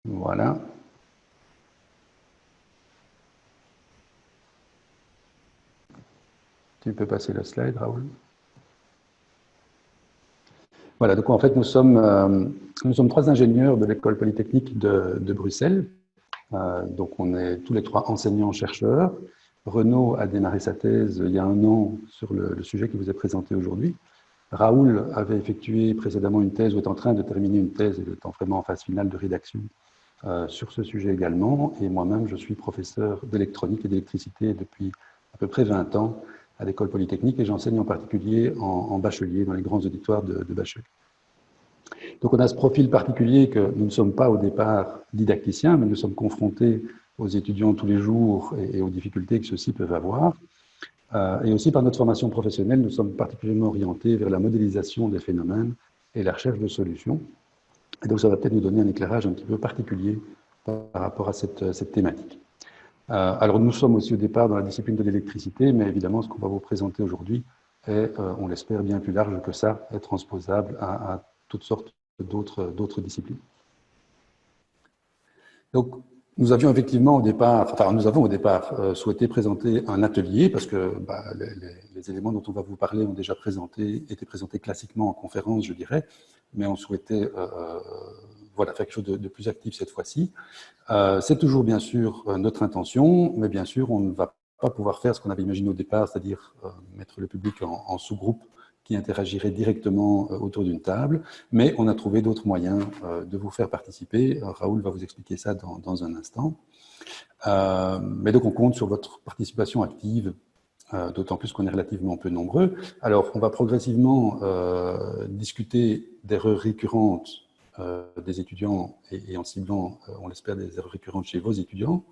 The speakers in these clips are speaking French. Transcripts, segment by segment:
Voilà. Tu peux passer le slide, Raoul. Voilà, donc en fait, nous sommes 3 ingénieurs de l'école polytechnique de Bruxelles. Donc on est tous les 3 enseignants-chercheurs. Renaud a démarré sa thèse il y a 1 an sur le sujet qui vous est présenté aujourd'hui. Raoul avait effectué précédemment une thèse ou est en train de terminer une thèse et est vraiment en phase finale de rédaction sur ce sujet également. Et moi-même, je suis professeur d'électronique et d'électricité depuis à peu près 20 ans à l'école polytechnique et j'enseigne en particulier en bachelier, dans les grands auditoires de bachelier. Donc on a ce profil particulier que nous ne sommes pas au départ didacticiens, mais nous sommes confrontés aux étudiants tous les jours et aux difficultés que ceux-ci peuvent avoir. Et aussi par notre formation professionnelle, nous sommes particulièrement orientés vers la modélisation des phénomènes et la recherche de solutions. Et donc ça va peut-être nous donner un éclairage un petit peu particulier par rapport à cette thématique. Alors nous sommes aussi au départ dans la discipline de l'électricité, mais évidemment ce qu'on va vous présenter aujourd'hui est, on l'espère, bien plus large que ça, est transposable à toutes sortes d'autres disciplines. Donc nous avions effectivement au départ, nous avons au départ souhaité présenter un atelier parce que les éléments dont on va vous parler ont déjà été présentés classiquement en conférence, je dirais, mais on souhaitait faire quelque chose de plus actif cette fois-ci. C'est toujours bien sûr notre intention, mais bien sûr on ne va pas pouvoir faire ce qu'on avait imaginé au départ, c'est-à-dire mettre le public en sous-groupe qui interagirait directement autour d'une table, mais on a trouvé d'autres moyens de vous faire participer. Raoul va vous expliquer ça dans un instant. Mais donc on compte sur votre participation active, d'autant plus qu'on est relativement peu nombreux. Alors on va progressivement discuter d'erreurs récurrentes des étudiants et en ciblant, on l'espère, des erreurs récurrentes chez vos étudiants.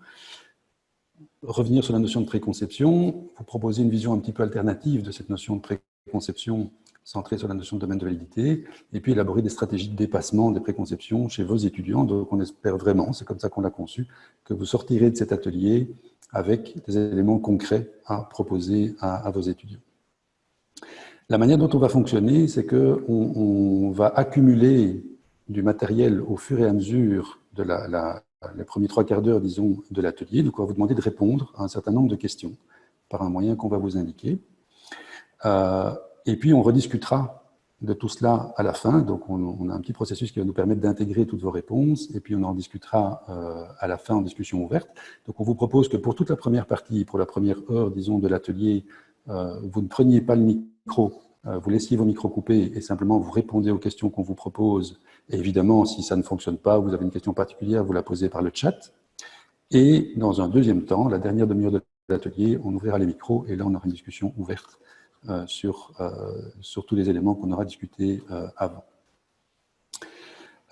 Revenir sur la notion de préconception, vous proposer une vision un petit peu alternative de cette notion de préconception centrée sur la notion de domaine de validité, et puis élaborer des stratégies de dépassement des préconceptions chez vos étudiants. Donc on espère vraiment, c'est comme ça qu'on l'a conçu, que vous sortirez de cet atelier avec des éléments concrets à proposer à vos étudiants. La manière dont on va fonctionner, c'est qu'on va accumuler du matériel au fur et à mesure de les premiers 3 quarts d'heure, disons, de l'atelier. Donc, on va vous demander de répondre à un certain nombre de questions par un moyen qu'on va vous indiquer. Et puis, on rediscutera de tout cela à la fin. Donc, on a un petit processus qui va nous permettre d'intégrer toutes vos réponses. Et puis, on en discutera à la fin en discussion ouverte. Donc, on vous propose que pour toute la première partie, pour la première heure, disons, de l'atelier, vous ne preniez pas le micro, vous laissiez vos micros coupés et simplement vous répondez aux questions qu'on vous propose. Et évidemment, si ça ne fonctionne pas, vous avez une question particulière, vous la posez par le chat. Et dans un deuxième temps, la dernière demi-heure de l'atelier, on ouvrira les micros et là, on aura une discussion ouverte sur tous les éléments qu'on aura discutés avant.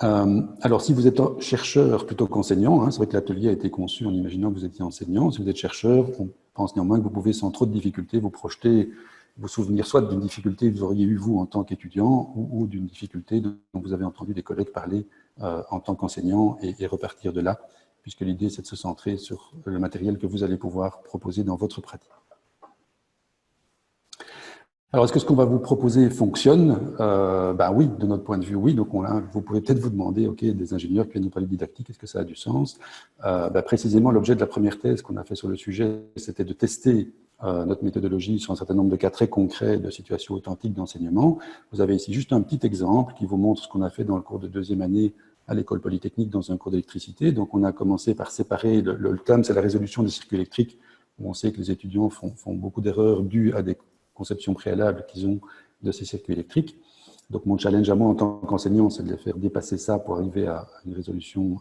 Alors, si vous êtes chercheur plutôt qu'enseignant, c'est vrai que l'atelier a été conçu en imaginant que vous étiez enseignant. Si vous êtes chercheur, on pense néanmoins que vous pouvez sans trop de difficultés vous projeter, vous souvenir soit d'une difficulté que vous auriez eue vous en tant qu'étudiant ou d'une difficulté dont vous avez entendu des collègues parler en tant qu'enseignant et repartir de là, puisque l'idée c'est de se centrer sur le matériel que vous allez pouvoir proposer dans votre pratique. Alors, est-ce que ce qu'on va vous proposer fonctionne? Oui, de notre point de vue, oui. Donc, vous pouvez peut-être vous demander, OK, des ingénieurs qui viennent nous parler de didactique, est-ce que ça a du sens? Précisément, l'objet de la première thèse qu'on a fait sur le sujet, c'était de tester notre méthodologie sur un certain nombre de cas très concrets de situations authentiques d'enseignement. Vous avez ici juste un petit exemple qui vous montre ce qu'on a fait dans le cours de 2e année à l'école polytechnique dans un cours d'électricité. Donc, on a commencé par séparer, le thème, c'est la résolution des circuits électriques, où on sait que les étudiants font beaucoup d'erreurs dues à des conception préalable qu'ils ont de ces circuits électriques. Donc mon challenge à moi en tant qu'enseignant, c'est de les faire dépasser ça pour arriver à une résolution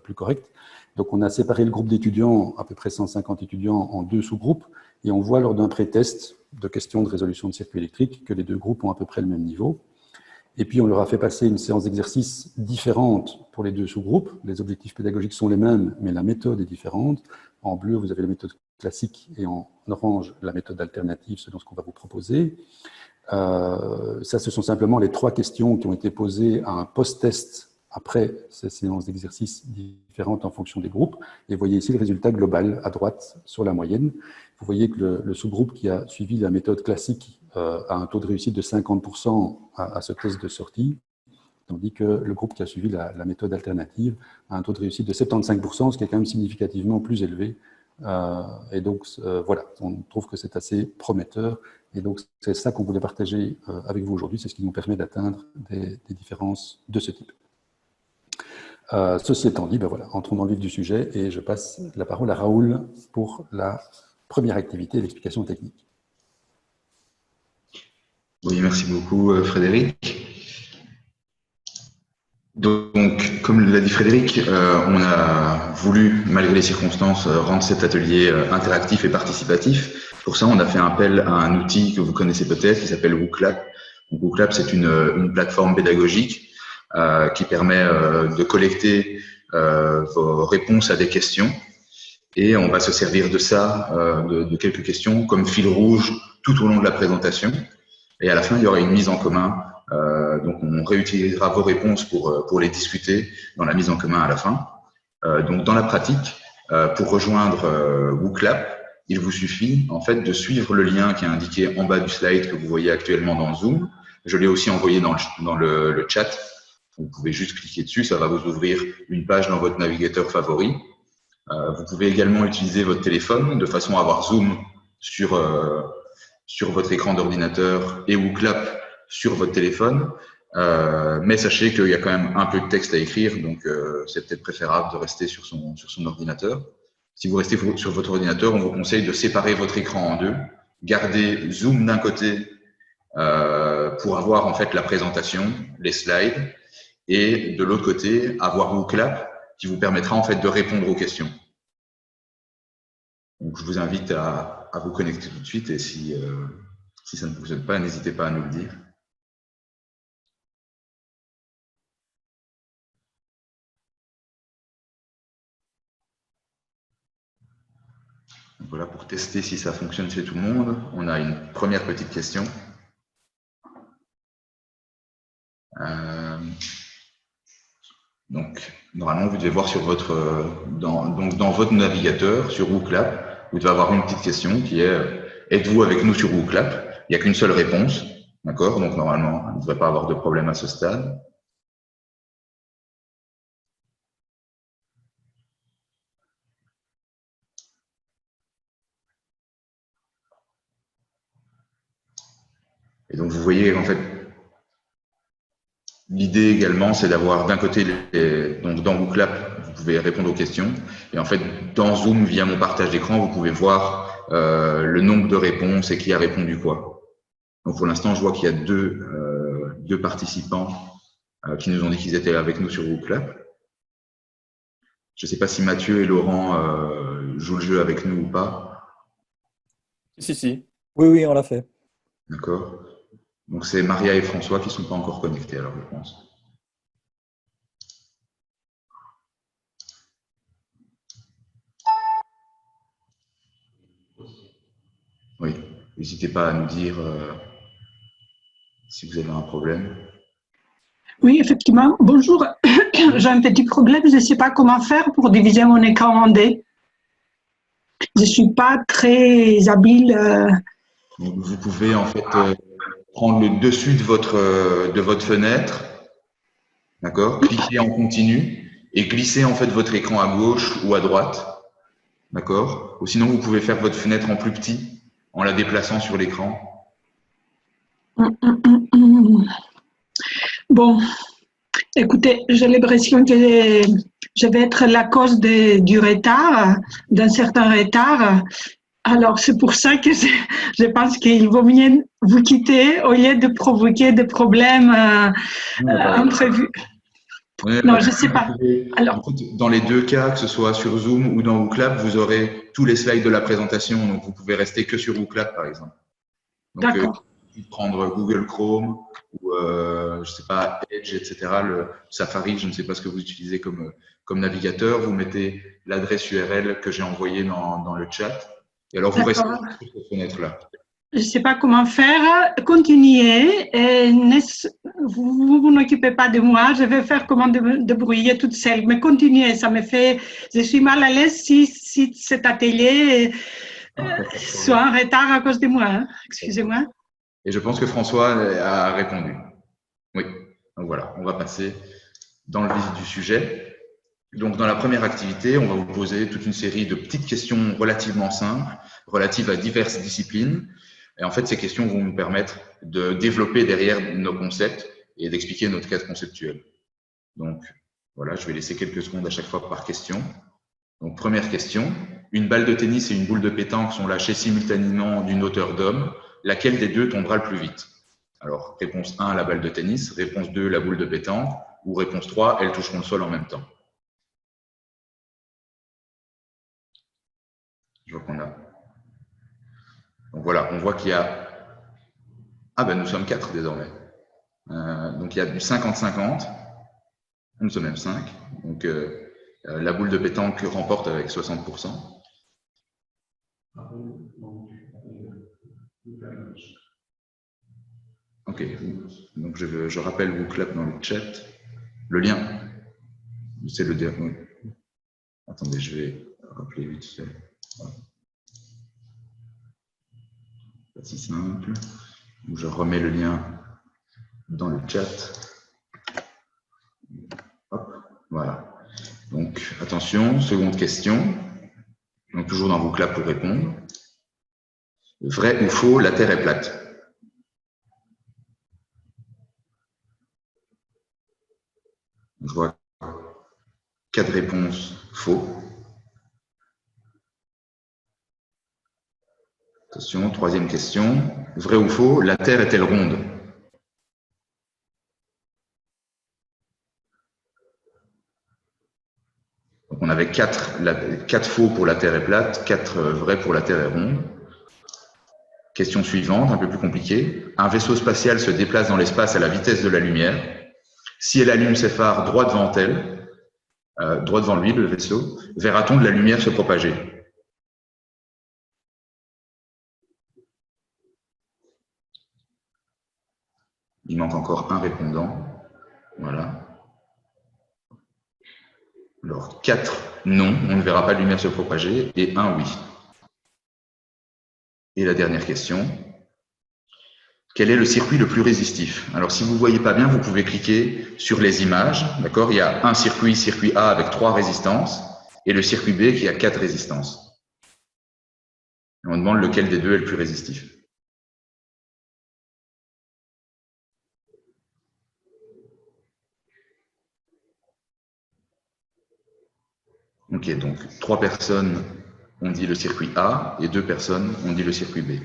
plus correcte. Donc on a séparé le groupe d'étudiants, à peu près 150 étudiants, en 2 sous-groupes, et on voit lors d'un pré-test de questions de résolution de circuits électriques que les 2 groupes ont à peu près le même niveau. Et puis on leur a fait passer une séance d'exercice différente pour les 2 sous-groupes. Les objectifs pédagogiques sont les mêmes, mais la méthode est différente. En bleu, vous avez la méthode classique et en orange, la méthode alternative selon ce qu'on va vous proposer. Ça, ce sont simplement les 3 questions qui ont été posées à un post-test après ces séances d'exercice différentes en fonction des groupes. Et vous voyez ici le résultat global à droite sur la moyenne. Vous voyez que le sous-groupe qui a suivi la méthode classique a un taux de réussite de 50% à ce test de sortie, tandis que le groupe qui a suivi la méthode alternative a un taux de réussite de 75%, ce qui est quand même significativement plus élevé. Et donc, voilà, on trouve que c'est assez prometteur. Et donc, c'est ça qu'on voulait partager avec vous aujourd'hui. C'est ce qui nous permet d'atteindre des différences de ce type. Ceci étant dit, ben voilà, entrons dans le vif du sujet et je passe la parole à Raoul pour la première activité, l'explication technique. Oui, merci beaucoup Frédéric. Donc, comme l'a dit Frédéric, on a voulu, malgré les circonstances, rendre cet atelier interactif et participatif. Pour ça, on a fait appel à un outil que vous connaissez peut-être, qui s'appelle WooClap. WooClap, c'est une plateforme pédagogique qui permet de collecter vos réponses à des questions. Et on va se servir de ça, de quelques questions, comme fil rouge tout au long de la présentation. Et à la fin, il y aura une mise en commun. Donc, on réutilisera vos réponses pour les discuter dans la mise en commun à la fin. Donc, dans la pratique, pour rejoindre WooClap, il vous suffit en fait de suivre le lien qui est indiqué en bas du slide que vous voyez actuellement dans Zoom. Je l'ai aussi envoyé dans le chat. Vous pouvez juste cliquer dessus, ça va vous ouvrir une page dans votre navigateur favori. Vous pouvez également utiliser votre téléphone de façon à avoir Zoom sur votre écran d'ordinateur et WooClap sur votre téléphone. Mais sachez qu'il y a quand même un peu de texte à écrire, donc c'est peut-être préférable de rester sur son ordinateur. Si vous restez sur votre ordinateur, on vous conseille de séparer votre écran en deux, garder Zoom d'un côté pour avoir en fait la présentation, les slides, et de l'autre côté, avoir WooClap qui vous permettra en fait de répondre aux questions. Donc, je vous invite à vous connecter tout de suite et si ça ne fonctionne pas, n'hésitez pas à nous le dire. Donc, voilà, pour tester si ça fonctionne chez tout le monde, on a une première petite question. Donc, normalement, vous devez voir sur dans votre navigateur, sur WooClap, vous devez avoir une petite question qui est « Êtes-vous avec nous sur WooClap ?» Il n'y a qu'une seule réponse, d'accord? Donc, normalement, il ne devrait pas avoir de problème à ce stade. Et donc, vous voyez, en fait, l'idée également, c'est d'avoir d'un côté, donc dans WooClap, vous pouvez répondre aux questions. Et en fait, dans Zoom, via mon partage d'écran, vous pouvez voir le nombre de réponses et qui a répondu quoi. Donc, pour l'instant, je vois qu'il y a deux participants qui nous ont dit qu'ils étaient avec nous sur WooClap. Je ne sais pas si Mathieu et Laurent jouent le jeu avec nous ou pas. Si. Oui, on l'a fait. D'accord. Donc, c'est Maria et François qui ne sont pas encore connectés, alors je pense. Oui, n'hésitez pas à nous dire si vous avez un problème. Oui, effectivement. Bonjour, j'ai un petit problème. Je ne sais pas comment faire pour diviser mon écran en deux. Je ne suis pas très habile. Donc, vous pouvez en fait prendre le dessus de votre fenêtre, d'accord, cliquer en continu et glisser en fait votre écran à gauche ou à droite, d'accord. Ou sinon, vous pouvez faire votre fenêtre en plus petit en la déplaçant sur l'écran. Bon, écoutez, j'ai l'impression que je vais être la cause du retard, d'un certain retard. Alors, c'est pour ça que je pense qu'il vaut mieux vous quitter au lieu de provoquer des problèmes imprévus. Non, je ne sais pas. Alors, en fait, dans les deux cas, que ce soit sur Zoom ou dans WooClap, vous aurez tous les slides de la présentation. Donc, vous pouvez rester que sur WooClap, par exemple. D'accord. Prendre Google Chrome ou, je sais pas, Edge, etc. Le Safari, je ne sais pas ce que vous utilisez comme navigateur. Vous mettez l'adresse URL que j'ai envoyée dans le chat. Et alors, vous restez sur cette fenêtre-là. Je ne sais pas comment faire. Continuez. Et vous n'occupez pas de moi. Je vais faire comment débrouiller toute seule. Mais continuez. Ça me fait. Je suis mal à l'aise si cet atelier soit en retard à cause de moi. Excusez-moi. Et je pense que François a répondu. Oui. Donc voilà, on va passer dans le vif du sujet. Donc dans la première activité, on va vous poser toute une série de petites questions relativement simples, relatives à diverses disciplines. Et en fait, ces questions vont nous permettre de développer derrière nos concepts et d'expliquer notre cadre conceptuel. Donc voilà, je vais laisser quelques secondes à chaque fois par question. Donc première question, une balle de tennis et une boule de pétanque sont lâchées simultanément d'une hauteur d'homme. Laquelle des deux tombera le plus vite? Alors, réponse 1, la balle de tennis. Réponse 2, la boule de pétanque. Ou réponse 3, elles toucheront le sol en même temps. Je vois qu'on a. Donc voilà, on voit qu'il y a. Ah ben nous sommes 4 désormais. Donc il y a du 50-50. Nous sommes même 5. Donc la boule de pétanque remporte avec 60%. Ok, donc je rappelle WooClap dans le chat. Le lien, c'est le dernier. Attendez, je vais rappeler vite fait. Pas si simple. Je remets le lien dans le chat. Hop, voilà. Donc attention, seconde question. Donc toujours dans WooClap pour répondre. Vrai ou faux, la Terre est plate? Je vois 4 réponses faux. Attention, troisième question. Vrai ou faux, la Terre est-elle ronde? Donc on avait 4 faux pour la Terre est plate, 4 vrais pour la Terre est ronde. Question suivante, un peu plus compliquée. Un vaisseau spatial se déplace dans l'espace à la vitesse de la lumière. Si elle allume ses phares droit devant elle, droit devant lui, le vaisseau, verra-t-on de la lumière se propager? Il manque encore un répondant. Voilà. Alors, 4 non, on ne verra pas de lumière se propager, et 1 oui. Et la dernière question. Quel est le circuit le plus résistif? Alors, si vous ne voyez pas bien, vous pouvez cliquer sur les images. D'accord? Il y a un circuit, circuit A avec 3 résistances, et le circuit B qui a 4 résistances. Et on demande lequel des deux est le plus résistif. Ok, donc 3 personnes ont dit le circuit A et 2 personnes ont dit le circuit B.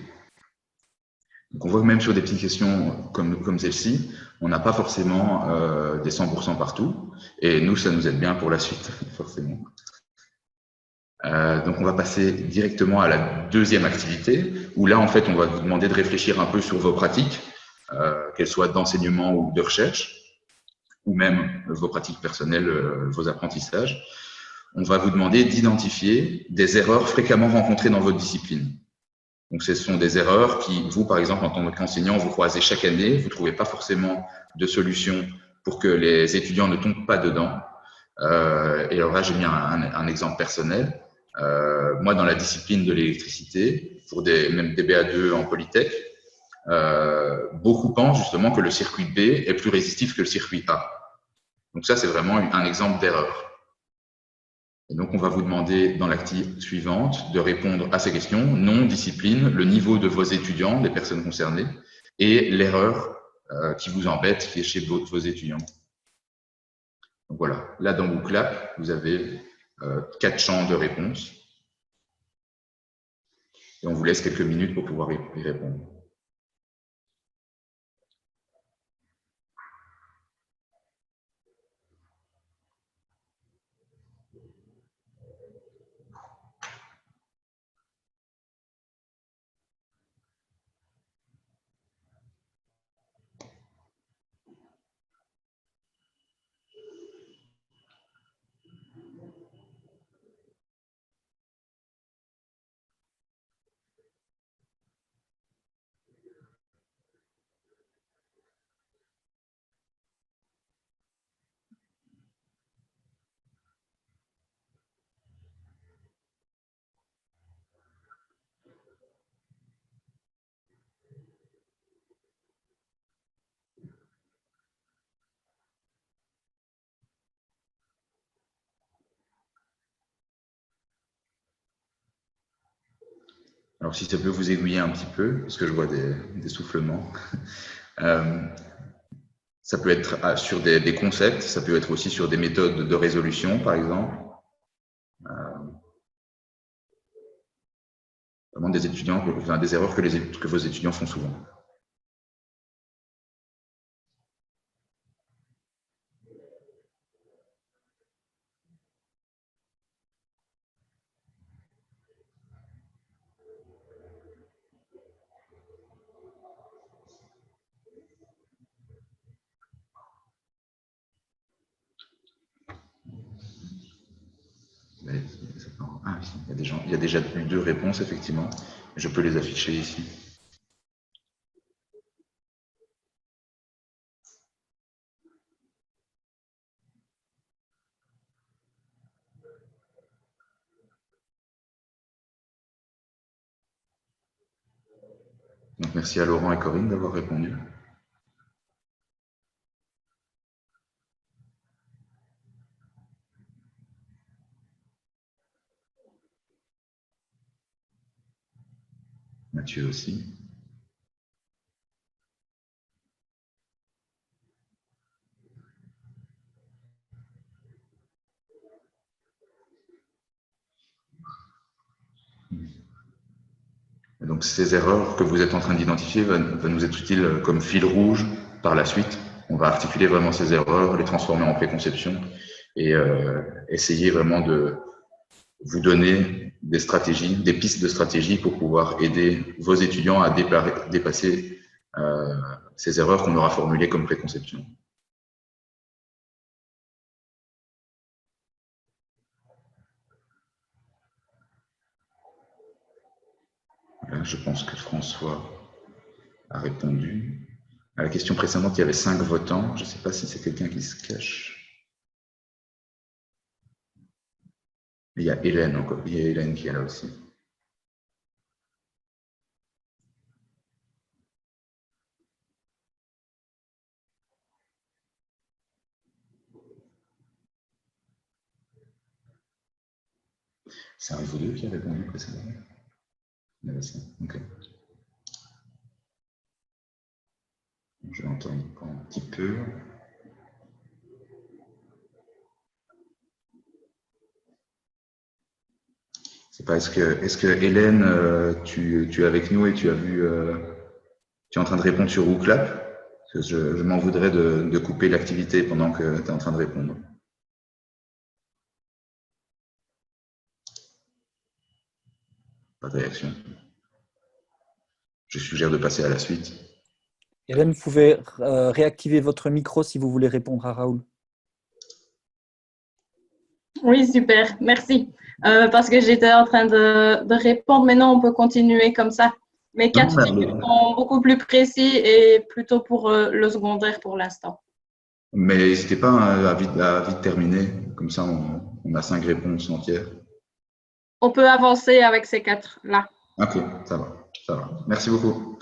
Donc on voit que même sur des petites questions comme celle-ci, on n'a pas forcément des 100% partout. Et nous, ça nous aide bien pour la suite, forcément. Donc on va passer directement à la deuxième activité, où là, en fait, on va vous demander de réfléchir un peu sur vos pratiques, qu'elles soient d'enseignement ou de recherche, ou même vos pratiques personnelles, vos apprentissages. On va vous demander d'identifier des erreurs fréquemment rencontrées dans votre discipline. Donc, ce sont des erreurs qui, vous, par exemple, en tant qu'enseignant, vous croisez chaque année, vous ne trouvez pas forcément de solution pour que les étudiants ne tombent pas dedans. Et alors là, j'ai mis un exemple personnel. Moi, dans la discipline de l'électricité, pour même des BA2 en Polytech, beaucoup pensent justement que le circuit B est plus résistif que le circuit A. Donc ça, c'est vraiment un exemple d'erreur. Et donc, on va vous demander dans l'activité suivante de répondre à ces questions. Nom, discipline, le niveau de vos étudiants, des personnes concernées, et l'erreur qui vous embête, qui est chez vos étudiants. Donc voilà, là dans WooClap, vous avez 4 champs de réponse. Et on vous laisse quelques minutes pour pouvoir y répondre. Alors, si ça peut vous aiguiller un petit peu, parce que je vois des soufflements, ça peut être sur des concepts, ça peut être aussi sur des méthodes de résolution, par exemple. Vraiment des étudiants, enfin, des erreurs que vos étudiants font souvent. Ah, il y a déjà eu 2 réponses, effectivement. Je peux les afficher ici. Donc, merci à Laurent et Corinne d'avoir répondu. Mathieu aussi. Et donc, ces erreurs que vous êtes en train d'identifier vont nous être utiles comme fil rouge par la suite. On va articuler vraiment ces erreurs, les transformer en préconception et essayer vraiment de vous donner des stratégies, des pistes de stratégie pour pouvoir aider vos étudiants à dépasser ces erreurs qu'on aura formulées comme préconception. Là, je pense que François a répondu. À la question précédente, il y avait 5 votants. Je ne sais pas si c'est quelqu'un qui se cache. Il y a Hélène encore. Il y a Hélène qui est là aussi. C'est un vous deux qui a répondu précédemment. Il y avait 5. Ok. Je vais entendre un petit peu. C'est pas, est-ce que Hélène, tu es avec nous et tu as vu, tu es en train de répondre sur WooClap? Parce que je m'en voudrais de couper l'activité pendant que tu es en train de répondre. Pas de réaction. Je suggère de passer à la suite. Hélène, vous pouvez réactiver votre micro si vous voulez répondre à Raoul. Oui, super, merci. Parce que j'étais en train de répondre, mais non, on peut continuer comme ça. Mes 4 figures sont beaucoup plus précis et plutôt pour le secondaire pour l'instant. Mais n'hésitez pas à vite terminer, comme ça on a 5 réponses entières. On peut avancer avec ces 4-là. Ok, ça va. Merci beaucoup.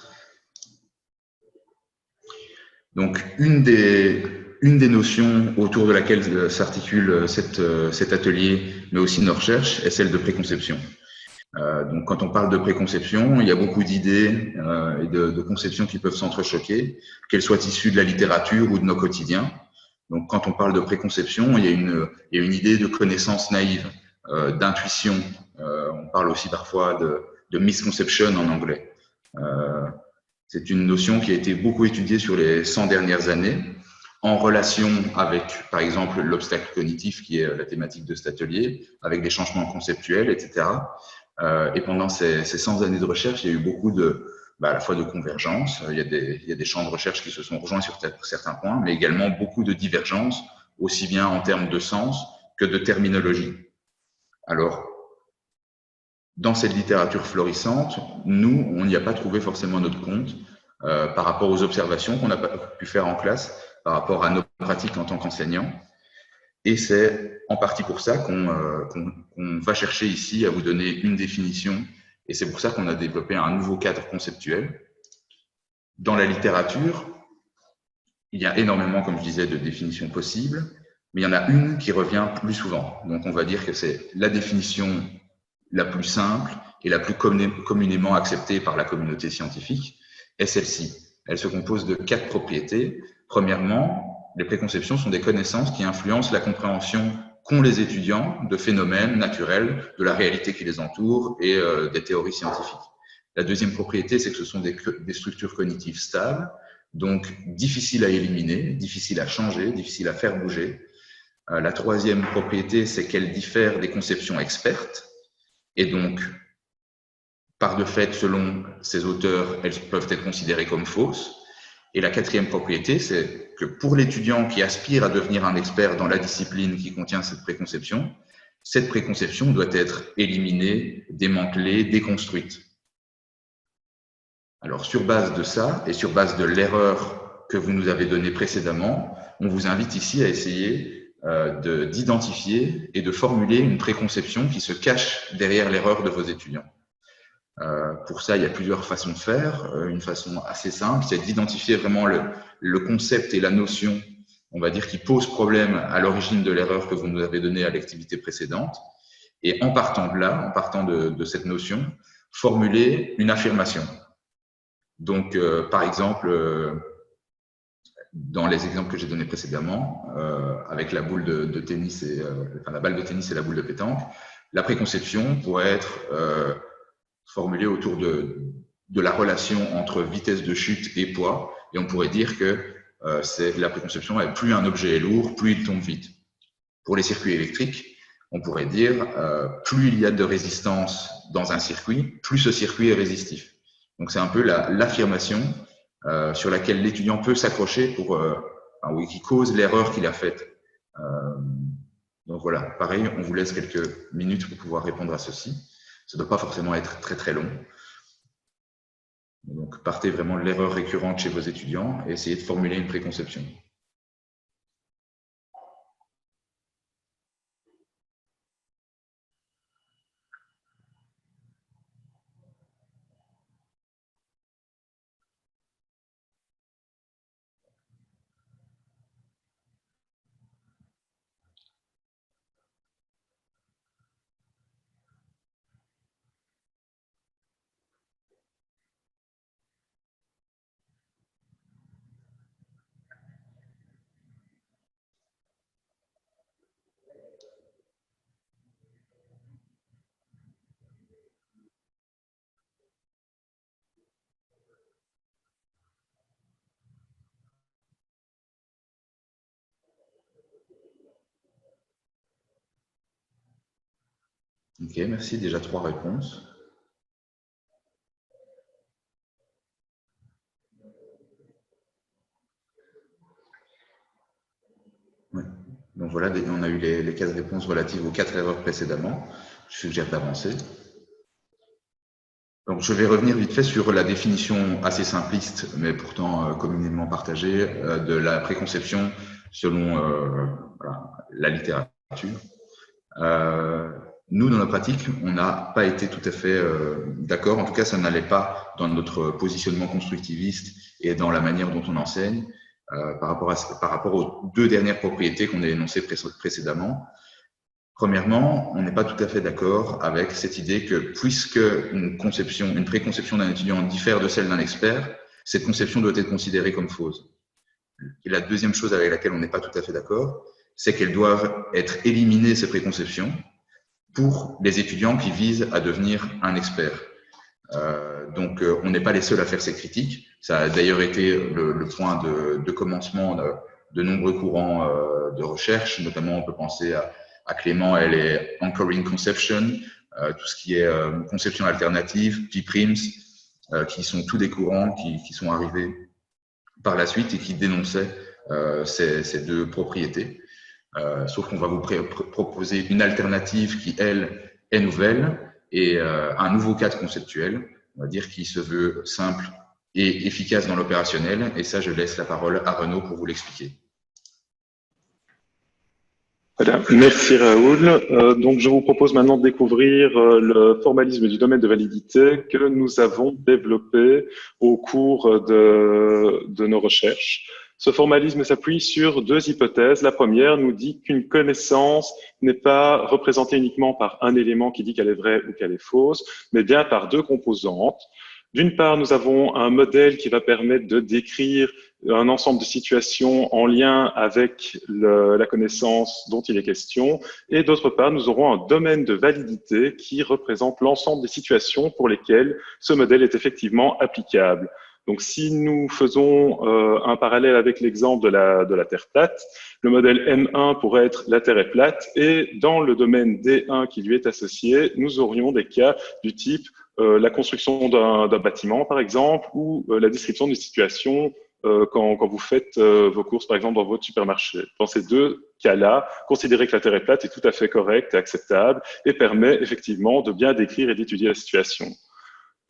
Donc, une des notions autour de laquelle s'articule cet atelier, mais aussi nos recherches, est celle de préconception. Donc, quand on parle de préconception, il y a beaucoup d'idées et de conceptions qui peuvent s'entrechoquer, qu'elles soient issues de la littérature ou de nos quotidiens. Donc, quand on parle de préconception, il y a une idée de connaissance naïve, d'intuition. On parle aussi parfois de misconception en anglais. C'est une notion qui a été beaucoup étudiée sur les 100 dernières années, en relation avec, par exemple, l'obstacle cognitif, qui est la thématique de cet atelier, avec des changements conceptuels, etc. Et pendant ces 100 années de recherche, il y a eu beaucoup à la fois de convergence, il y a des champs de recherche qui se sont rejoints sur certains points, mais également beaucoup de divergences, aussi bien en termes de sens que de terminologie. Alors, dans cette littérature florissante, nous, on n'y a pas trouvé forcément notre compte par rapport aux observations qu'on a pu faire en classe, par rapport à nos pratiques en tant qu'enseignants. Et c'est en partie pour ça qu'on va chercher ici à vous donner une définition. Et c'est pour ça qu'on a développé un nouveau cadre conceptuel. Dans la littérature, il y a énormément, comme je disais, de définitions possibles, mais il y en a une qui revient plus souvent. Donc, on va dire que c'est la définition la plus simple et la plus communément acceptée par la communauté scientifique est celle-ci. Elle se compose de 4 propriétés. Premièrement, les préconceptions sont des connaissances qui influencent la compréhension qu'ont les étudiants de phénomènes naturels, de la réalité qui les entoure et des théories scientifiques. La deuxième propriété, c'est que ce sont des structures cognitives stables, donc difficiles à éliminer, difficiles à changer, difficiles à faire bouger. La troisième propriété, c'est qu'elles diffèrent des conceptions expertes, et donc, par de fait, selon ces auteurs, elles peuvent être considérées comme fausses. Et la quatrième propriété, c'est que pour l'étudiant qui aspire à devenir un expert dans la discipline qui contient cette préconception doit être éliminée, démantelée, déconstruite. Alors, sur base de ça et sur base de l'erreur que vous nous avez donnée précédemment, on vous invite ici à essayer d'identifier et de formuler une préconception qui se cache derrière l'erreur de vos étudiants. Pour ça, il y a plusieurs façons de faire. Une façon assez simple, c'est d'identifier vraiment le concept et la notion, on va dire, qui pose problème à l'origine de l'erreur que vous nous avez donnée à l'activité précédente. Et en partant de là, en partant de cette notion, formuler une affirmation. Donc, par exemple, dans les exemples que j'ai donnés précédemment, avec la boule de tennis la balle de tennis et la boule de pétanque, la préconception pourrait être formulée autour de la relation entre vitesse de chute et poids, et on pourrait dire que la préconception est plus un objet est lourd, plus il tombe vite. Pour les circuits électriques, on pourrait dire plus il y a de résistance dans un circuit, plus ce circuit est résistif. Donc, c'est un peu l'affirmation sur laquelle l'étudiant peut s'accrocher qui cause l'erreur qu'il a faite. Donc, voilà, pareil, on vous laisse quelques minutes pour pouvoir répondre à ceci. Ça ne doit pas forcément être très, très long. Donc, partez vraiment de l'erreur récurrente chez vos étudiants et essayez de formuler une préconception. Ok, merci. Déjà 3 réponses. Ouais. Donc voilà, on a eu les 4 réponses relatives aux 4 erreurs précédemment. Je suggère d'avancer. Donc je vais revenir vite fait sur la définition assez simpliste, mais pourtant communément partagée, de la préconception selon la littérature. Nous, dans la pratique, on n'a pas été tout à fait d'accord. En tout cas, ça n'allait pas dans notre positionnement constructiviste et dans la manière dont on enseigne par rapport aux 2 dernières propriétés qu'on a énoncées précédemment. Premièrement, on n'est pas tout à fait d'accord avec cette idée que puisque une préconception d'un étudiant diffère de celle d'un expert, cette conception doit être considérée comme fausse. Et la deuxième chose avec laquelle on n'est pas tout à fait d'accord, c'est qu'elles doivent être éliminées, ces préconceptions, pour les étudiants qui visent à devenir un expert. Donc, on n'est pas les seuls à faire ces critiques. Ça a d'ailleurs été le point de commencement de nombreux courants de recherche, notamment on peut penser à Clément et les Anchoring Conception, tout ce qui est conception alternative, P-Prims, qui sont tous des courants qui sont arrivés par la suite et qui dénonçaient ces 2 propriétés. Sauf qu'on va vous proposer une alternative qui, elle, est nouvelle et un nouveau cadre conceptuel, on va dire, qui se veut simple et efficace dans l'opérationnel. Et ça, je laisse la parole à Renaud pour vous l'expliquer. Voilà. Merci Raoul. Donc je vous propose maintenant de découvrir le formalisme du domaine de validité que nous avons développé au cours de nos recherches. Ce formalisme s'appuie sur deux hypothèses. La première nous dit qu'une connaissance n'est pas représentée uniquement par un élément qui dit qu'elle est vraie ou qu'elle est fausse, mais bien par deux composantes. D'une part, nous avons un modèle qui va permettre de décrire un ensemble de situations en lien avec la connaissance dont il est question. Et d'autre part, nous aurons un domaine de validité qui représente l'ensemble des situations pour lesquelles ce modèle est effectivement applicable. Donc, si nous faisons un parallèle avec l'exemple de la Terre plate, le modèle M1 pourrait être la Terre est plate, et dans le domaine D1 qui lui est associé, nous aurions des cas du type la construction d'un bâtiment, par exemple, ou la description d'une situation quand vous faites vos courses, par exemple, dans votre supermarché. Dans ces deux cas-là, considérer que la Terre est plate est tout à fait correct et acceptable et permet effectivement de bien décrire et d'étudier la situation.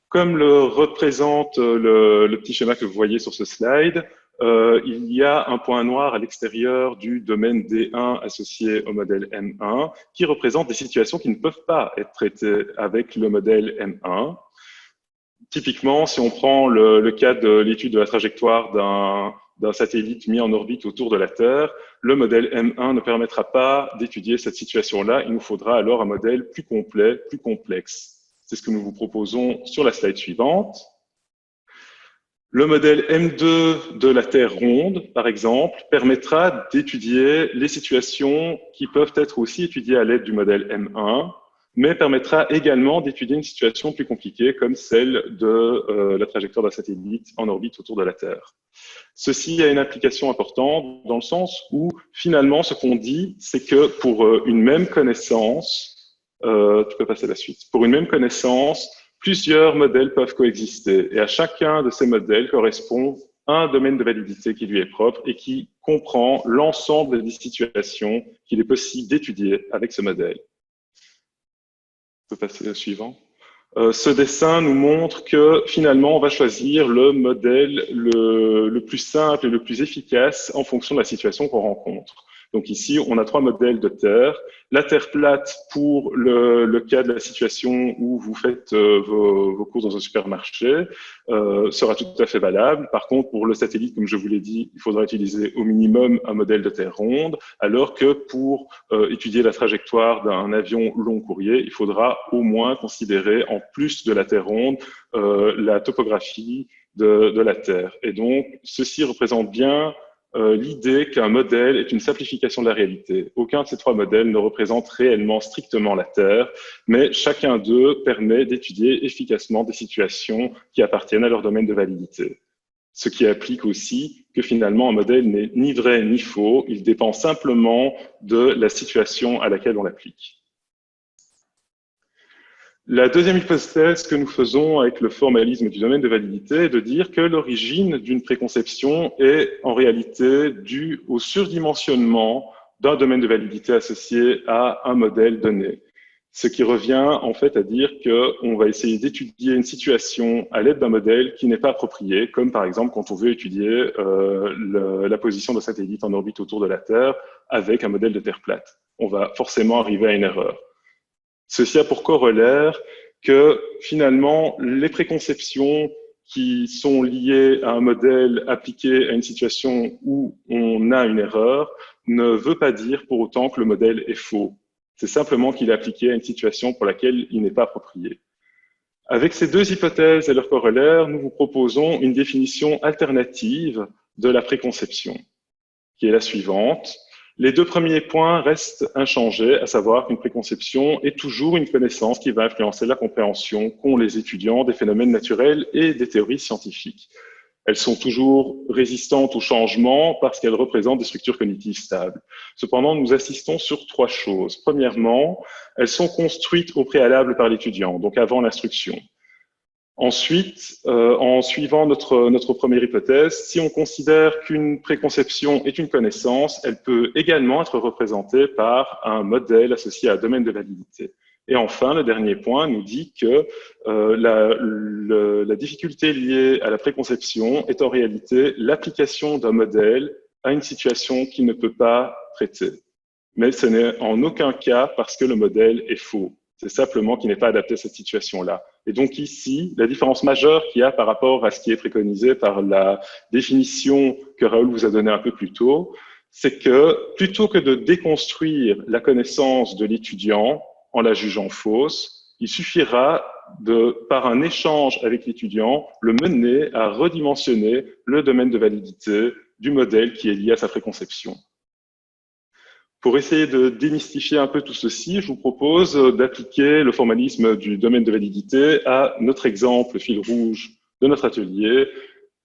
Comme le représente le petit schéma que vous voyez sur ce slide, il y a un point noir à l'extérieur du domaine D1 associé au modèle M1 qui représente des situations qui ne peuvent pas être traitées avec le modèle M1. Typiquement, si on prend le cas de l'étude de la trajectoire d'un satellite mis en orbite autour de la Terre, le modèle M1 ne permettra pas d'étudier cette situation-là. Il nous faudra alors un modèle plus complet, plus complexe. C'est ce que nous vous proposons sur la slide suivante. Le modèle M2 de la Terre ronde, par exemple, permettra d'étudier les situations qui peuvent être aussi étudiées à l'aide du modèle M1, mais permettra également d'étudier une situation plus compliquée comme celle de la trajectoire d'un satellite en orbite autour de la Terre. Ceci a une implication importante dans le sens où, finalement, ce qu'on dit, c'est que pour une même connaissance, tu peux passer à la suite, pour une même connaissance, plusieurs modèles peuvent coexister et à chacun de ces modèles correspond un domaine de validité qui lui est propre et qui comprend l'ensemble des situations qu'il est possible d'étudier avec ce modèle. On peut passer au suivant. Ce dessin nous montre que finalement on va choisir le modèle le plus simple et le plus efficace en fonction de la situation qu'on rencontre. Donc ici, on a trois modèles de Terre. La Terre plate pour le cas de la situation où vous faites vos courses dans un supermarché sera tout à fait valable. Par contre, pour le satellite, comme je vous l'ai dit, il faudra utiliser au minimum un modèle de Terre ronde, alors que pour étudier la trajectoire d'un avion long courrier, il faudra au moins considérer, en plus de la Terre ronde, la topographie de la Terre. Et donc, ceci représente bien l'idée qu'un modèle est une simplification de la réalité. Aucun de ces trois modèles ne représente réellement strictement la Terre, mais chacun d'eux permet d'étudier efficacement des situations qui appartiennent à leur domaine de validité. Ce qui implique aussi que finalement un modèle n'est ni vrai ni faux, il dépend simplement de la situation à laquelle on l'applique. La deuxième hypothèse que nous faisons avec le formalisme du domaine de validité est de dire que l'origine d'une préconception est en réalité due au surdimensionnement d'un domaine de validité associé à un modèle donné. Ce qui revient en fait à dire qu'on va essayer d'étudier une situation à l'aide d'un modèle qui n'est pas approprié, comme par exemple quand on veut étudier la position d'un satellite en orbite autour de la Terre avec un modèle de Terre plate. On va forcément arriver à une erreur. Ceci a pour corollaire que finalement, les préconceptions qui sont liées à un modèle appliqué à une situation où on a une erreur ne veut pas dire pour autant que le modèle est faux. C'est simplement qu'il est appliqué à une situation pour laquelle il n'est pas approprié. Avec ces deux hypothèses et leurs corollaires, nous vous proposons une définition alternative de la préconception, qui est la suivante. Les deux premiers points restent inchangés, à savoir qu'une préconception est toujours une connaissance qui va influencer la compréhension qu'ont les étudiants des phénomènes naturels et des théories scientifiques. Elles sont toujours résistantes au changement parce qu'elles représentent des structures cognitives stables. Cependant, nous insistons sur trois choses. Premièrement, elles sont construites au préalable par l'étudiant, donc avant l'instruction. Ensuite, en suivant notre première hypothèse, si on considère qu'une préconception est une connaissance, elle peut également être représentée par un modèle associé à un domaine de validité. Et enfin, le dernier point nous dit que la difficulté liée à la préconception est en réalité l'application d'un modèle à une situation qu'il ne peut pas traiter. Mais ce n'est en aucun cas parce que le modèle est faux. C'est simplement qu'il n'est pas adapté à cette situation-là. Et donc ici, la différence majeure qu'il y a par rapport à ce qui est préconisé par la définition que Raoul vous a donnée un peu plus tôt, c'est que plutôt que de déconstruire la connaissance de l'étudiant en la jugeant fausse, il suffira par un échange avec l'étudiant, le mener à redimensionner le domaine de validité du modèle qui est lié à sa préconception. Pour essayer de démystifier un peu tout ceci, je vous propose d'appliquer le formalisme du domaine de validité à notre exemple fil rouge de notre atelier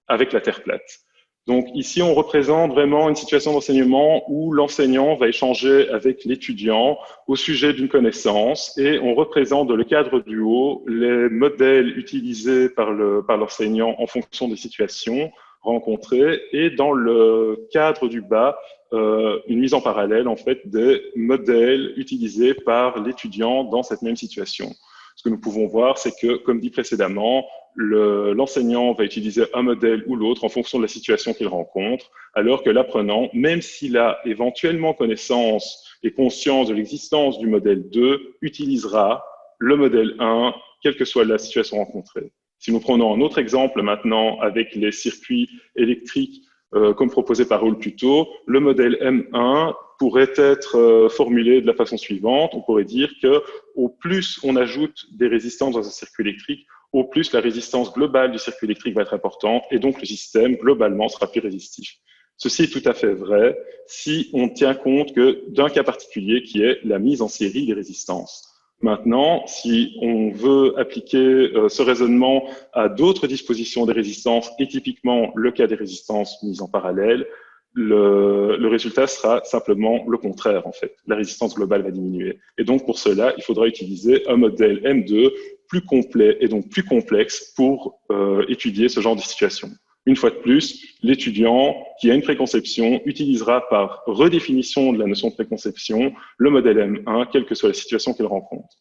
avec la Terre plate. Donc ici, on représente vraiment une situation d'enseignement où l'enseignant va échanger avec l'étudiant au sujet d'une connaissance et on représente dans le cadre du haut les modèles utilisés par l'enseignant en fonction des situations rencontrées et dans le cadre du bas, une mise en parallèle en fait des modèles utilisés par l'étudiant dans cette même situation. Ce que nous pouvons voir, c'est que, comme dit précédemment, l'enseignant va utiliser un modèle ou l'autre en fonction de la situation qu'il rencontre, alors que l'apprenant, même s'il a éventuellement connaissance et conscience de l'existence du modèle 2, utilisera le modèle 1, quelle que soit la situation rencontrée. Si nous prenons un autre exemple maintenant avec les circuits électriques, comme proposé par Raoul plus tôt, le modèle M1 pourrait être formulé de la façon suivante. On pourrait dire que au plus on ajoute des résistances dans un circuit électrique, au plus la résistance globale du circuit électrique va être importante et donc le système globalement sera plus résistif. Ceci est tout à fait vrai si on tient compte d'un cas particulier qui est la mise en série des résistances. Maintenant, si on veut appliquer ce raisonnement à d'autres dispositions des résistances, et typiquement le cas des résistances mises en parallèle, le résultat sera simplement le contraire, en fait. La résistance globale va diminuer. Et donc, pour cela, il faudra utiliser un modèle M2 plus complet et donc plus complexe pour étudier ce genre de situation. Une fois de plus, l'étudiant qui a une préconception utilisera par redéfinition de la notion de préconception le modèle M1, quelle que soit la situation qu'il rencontre.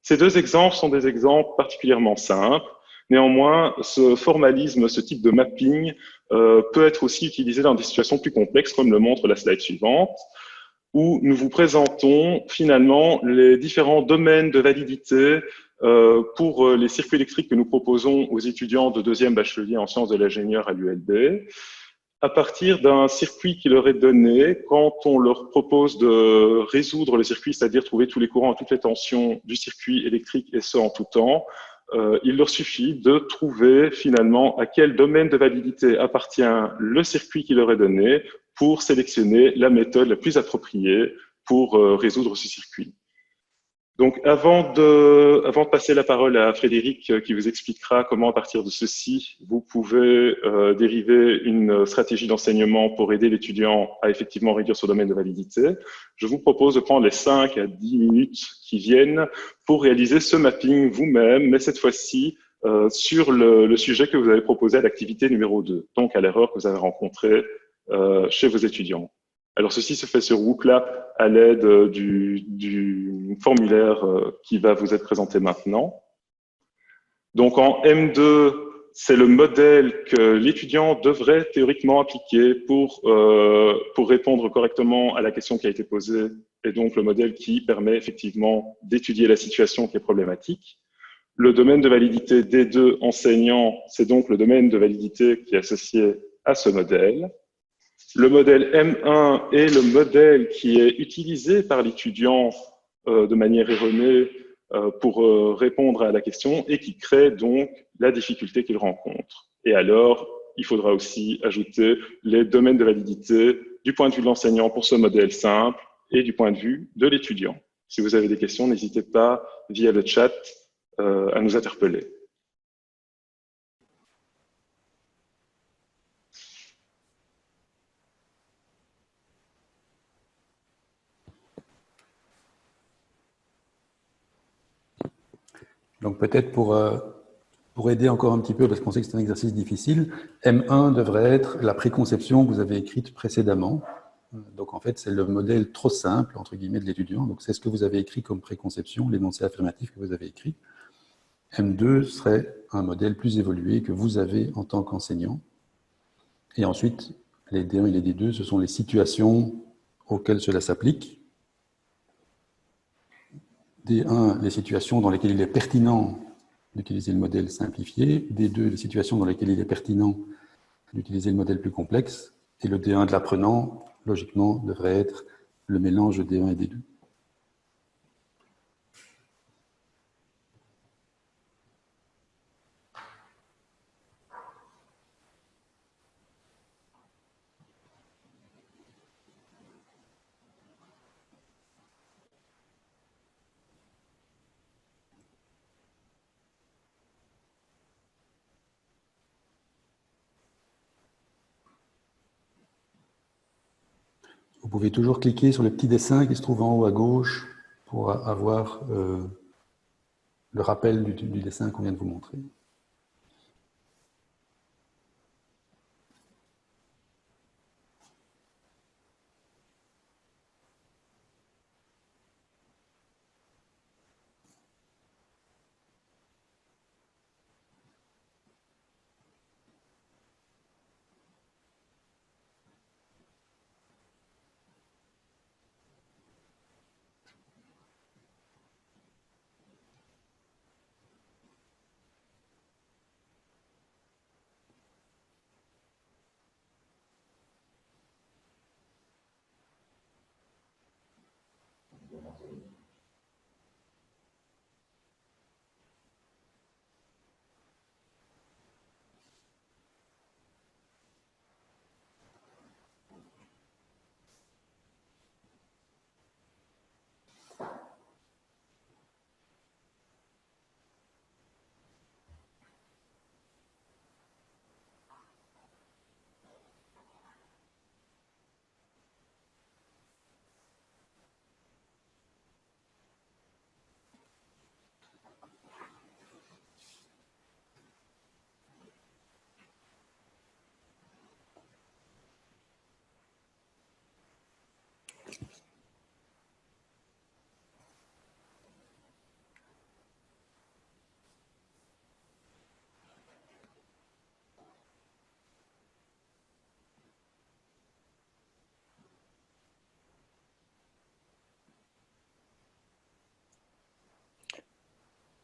Ces deux exemples sont des exemples particulièrement simples. Néanmoins, ce formalisme, ce type de mapping peut être aussi utilisé dans des situations plus complexes, comme le montre la slide suivante, où nous vous présentons finalement les différents domaines de validité pour les circuits électriques que nous proposons aux étudiants de deuxième bachelier en sciences de l'ingénieur à l'ULB, à partir d'un circuit qui leur est donné quand on leur propose de résoudre le circuit, c'est-à-dire trouver tous les courants et toutes les tensions du circuit électrique et ce en tout temps. Il leur suffit de trouver finalement à quel domaine de validité appartient le circuit qui leur est donné pour sélectionner la méthode la plus appropriée pour résoudre ce circuit. Donc, avant de passer la parole à Frédéric qui vous expliquera comment, à partir de ceci, vous pouvez dériver une stratégie d'enseignement pour aider l'étudiant à effectivement réduire son domaine de validité, je vous propose de prendre les 5 à 10 minutes qui viennent pour réaliser ce mapping vous-même, mais cette fois-ci sur le sujet que vous avez proposé à l'activité numéro 2, donc à l'erreur que vous avez rencontrée chez vos étudiants. Alors, ceci se fait sur WooClap à l'aide du formulaire qui va vous être présenté maintenant. Donc, en M2, c'est le modèle que l'étudiant devrait théoriquement appliquer pour répondre correctement à la question qui a été posée, et donc le modèle qui permet effectivement d'étudier la situation qui est problématique. Le domaine de validité D2 enseignant, c'est donc le domaine de validité qui est associé à ce modèle. Le modèle M1 est le modèle qui est utilisé par l'étudiant de manière erronée pour répondre à la question et qui crée donc la difficulté qu'il rencontre. Et alors, il faudra aussi ajouter les domaines de validité du point de vue de l'enseignant pour ce modèle simple et du point de vue de l'étudiant. Si vous avez des questions, n'hésitez pas via le chat à nous interpeller. Donc peut-être pour aider encore un petit peu, parce qu'on sait que c'est un exercice difficile, M1 devrait être la préconception que vous avez écrite précédemment. Donc en fait, c'est le modèle trop simple, entre guillemets, de l'étudiant. Donc c'est ce que vous avez écrit comme préconception, l'énoncé affirmatif que vous avez écrit. M2 serait un modèle plus évolué que vous avez en tant qu'enseignant. Et ensuite, les D1 et les D2, ce sont les situations auxquelles cela s'applique. D1, les situations dans lesquelles il est pertinent d'utiliser le modèle simplifié, D2, les situations dans lesquelles il est pertinent d'utiliser le modèle plus complexe, et le D1 de l'apprenant, logiquement, devrait être le mélange D1 et D2. Vous pouvez toujours cliquer sur le petit dessin qui se trouve en haut à gauche pour avoir le rappel du dessin qu'on vient de vous montrer.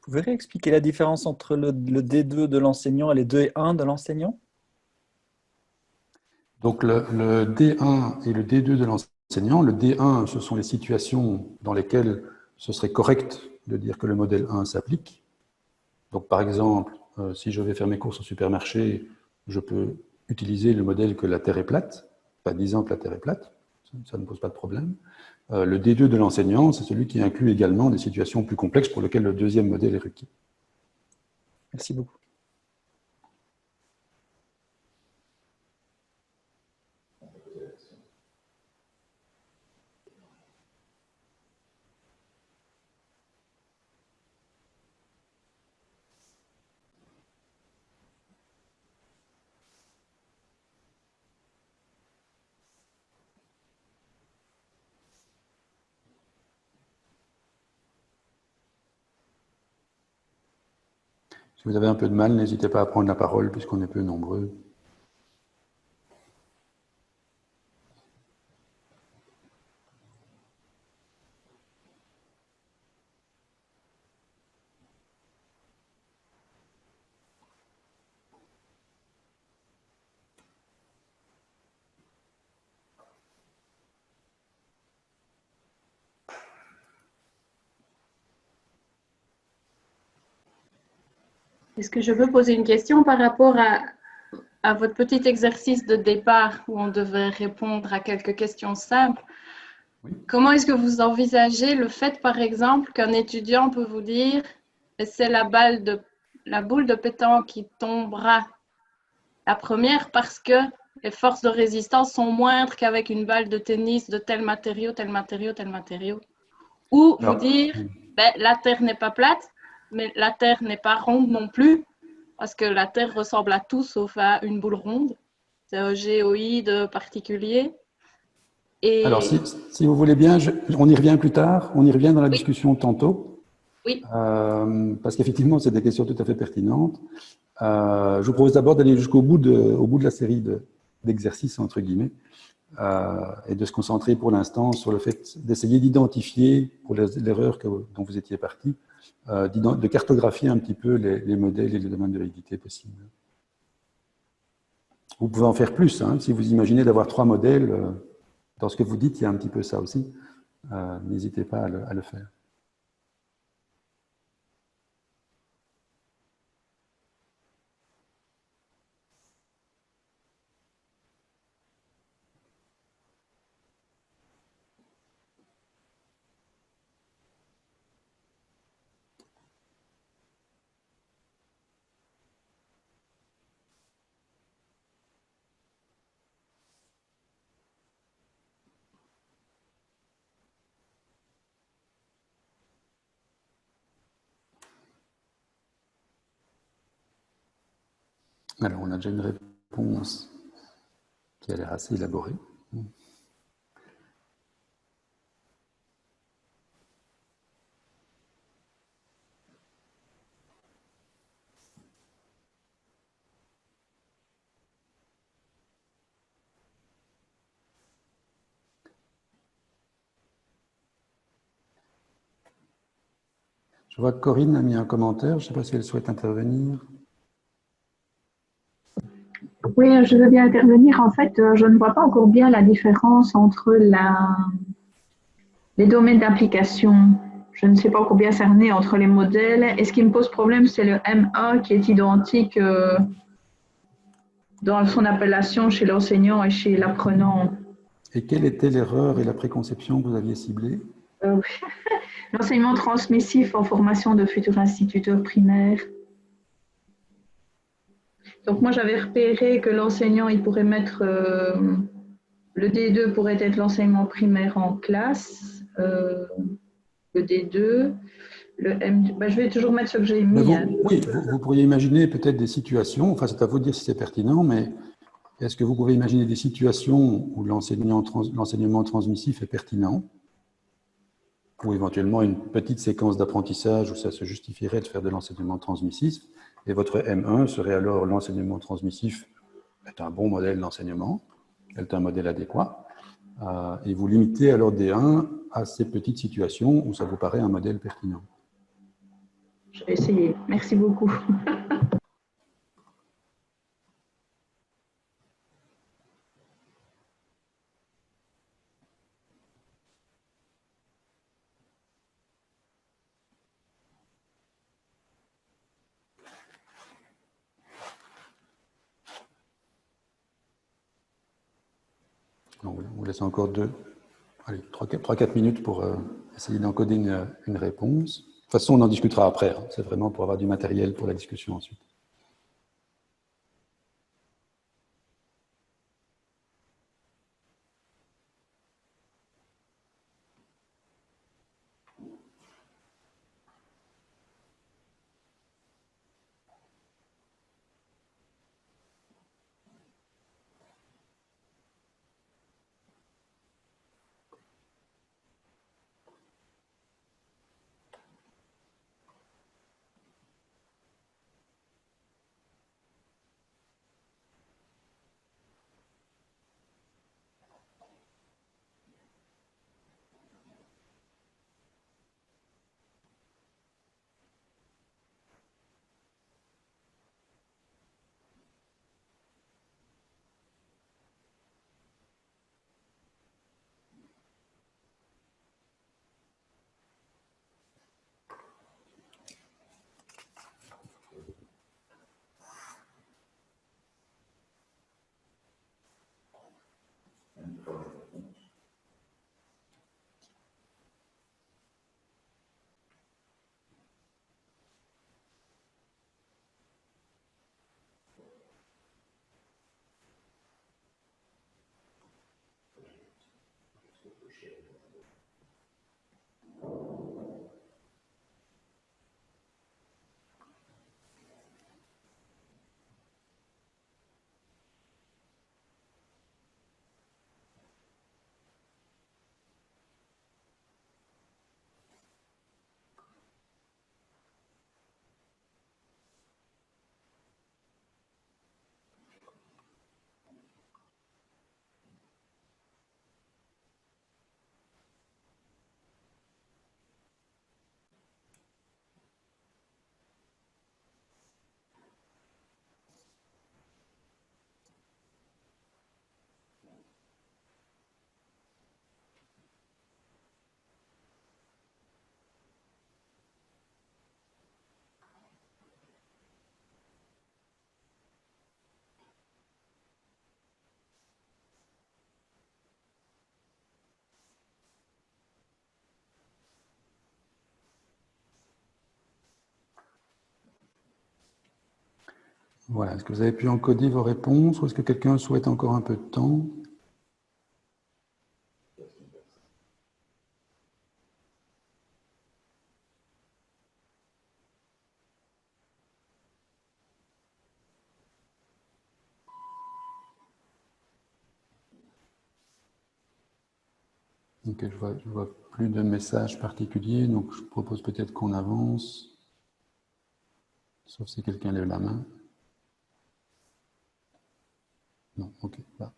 Vous pouvez réexpliquer la différence entre le D2 de l'enseignant et les D1 de l'enseignant? Donc le D1 et le D2 de l'enseignant, le D1, ce sont les situations dans lesquelles ce serait correct de dire que le modèle 1 s'applique. Donc par exemple, si je vais faire mes courses au supermarché, je peux utiliser le modèle que la Terre est plate, pas disant que la Terre est plate, ça ne pose pas de problème. Le D2 de l'enseignant, c'est celui qui inclut également des situations plus complexes pour lesquelles le deuxième modèle est requis. Merci beaucoup. Si vous avez un peu de mal, n'hésitez pas à prendre la parole puisqu'on est peu nombreux. Est-ce que je peux poser une question par rapport à votre petit exercice de départ où on devait répondre à quelques questions simples? Oui. Comment est-ce que vous envisagez le fait, par exemple, qu'un étudiant peut vous dire c'est la boule de pétanque qui tombera la première parce que les forces de résistance sont moindres qu'avec une balle de tennis de tel matériau, tel matériau, tel matériau? Ou vous dire la Terre n'est pas plate, mais la Terre n'est pas ronde non plus, parce que la Terre ressemble à tout sauf à une boule ronde. C'est un géoïde particulier. Et... Alors, si vous voulez bien, on y revient plus tard, on y revient dans la discussion tantôt. Oui. Parce qu'effectivement, c'est des questions tout à fait pertinentes. Je vous propose d'abord d'aller jusqu'au bout de la série d'exercices, entre guillemets, et de se concentrer pour l'instant sur le fait d'essayer d'identifier, pour l'erreur dont vous étiez parti, de cartographier un petit peu les modèles et les domaines de validité possibles. Vous pouvez en faire plus, hein, si vous imaginez d'avoir 3 modèles, dans ce que vous dites, il y a un petit peu ça aussi, n'hésitez pas à le faire. Alors, on a déjà une réponse qui a l'air assez élaborée. Je vois que Corinne a mis un commentaire, je ne sais pas si elle souhaite intervenir. Oui, je veux bien intervenir. En fait, je ne vois pas encore bien la différence entre les domaines d'application. Je ne sais pas encore bien cerner entre les modèles. Et ce qui me pose problème, c'est le M1 qui est identique dans son appellation chez l'enseignant et chez l'apprenant. Et quelle était l'erreur et la préconception que vous aviez ciblée? L'enseignement transmissif en formation de futurs instituteurs primaires. Donc moi, j'avais repéré que l'enseignant, il pourrait mettre, le D2 pourrait être l'enseignement primaire en classe, le D2, le M2, je vais toujours mettre ce que j'ai mis. Oui, vous pourriez imaginer peut-être des situations, enfin c'est à vous de dire si c'est pertinent, mais est-ce que vous pouvez imaginer des situations où l'enseignement transmissif est pertinent, ou éventuellement une petite séquence d'apprentissage où ça se justifierait de faire de l'enseignement transmissif, et votre M1 serait alors l'enseignement transmissif est un bon modèle d'enseignement, est un modèle adéquat, et vous limitez alors D1 à ces petites situations où ça vous paraît un modèle pertinent. Je vais essayer. Merci beaucoup. On vous laisse encore 3-4 minutes pour essayer d'encoder une réponse. De toute façon, on en discutera après. Hein. C'est vraiment pour avoir du matériel pour la discussion ensuite. Voilà. Est-ce que vous avez pu encoder vos réponses ou est-ce que quelqu'un souhaite encore un peu de temps? Ok, je vois plus de messages particuliers, donc je propose peut-être qu'on avance, sauf si quelqu'un lève la main. Non, ok. Bah.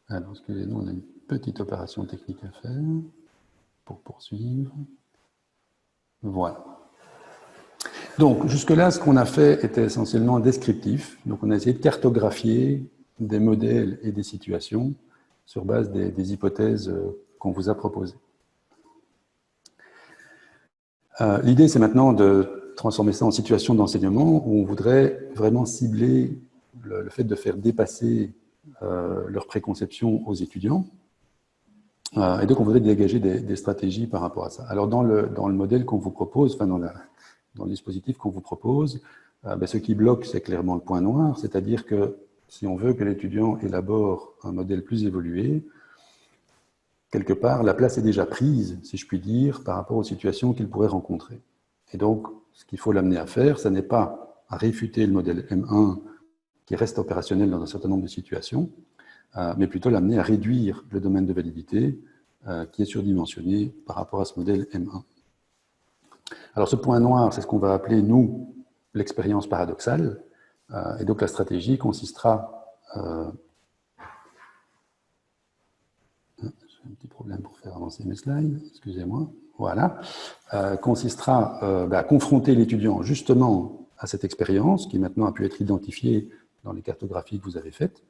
Alors, excusez-nous, on a une petite opération technique à faire pour poursuivre. Voilà. Donc, jusque-là, ce qu'on a fait était essentiellement descriptif. Donc, on a essayé de cartographier des modèles et des situations sur base des hypothèses qu'on vous a proposées. L'idée, c'est maintenant de transformer ça en situation d'enseignement où on voudrait vraiment cibler le fait de faire dépasser leur préconception aux étudiants. Et donc, on voudrait dégager des stratégies par rapport à ça. Alors, dans le modèle qu'on vous propose, enfin, dans le dispositif qu'on vous propose, ce qui bloque, c'est clairement le point noir, c'est-à-dire que si on veut que l'étudiant élabore un modèle plus évolué, quelque part, la place est déjà prise, si je puis dire, par rapport aux situations qu'il pourrait rencontrer. Et donc, ce qu'il faut l'amener à faire, ce n'est pas à réfuter le modèle M1 qui reste opérationnel dans un certain nombre de situations, mais plutôt l'amener à réduire le domaine de validité qui est surdimensionné par rapport à ce modèle M1. Alors, ce point noir, c'est ce qu'on va appeler, nous, l'expérience paradoxale. Et donc, la stratégie consistera... J'ai un petit problème pour faire avancer mes slides, excusez-moi. Voilà. Consistera à confronter l'étudiant justement à cette expérience qui maintenant a pu être identifiée dans les cartographies que vous avez faites,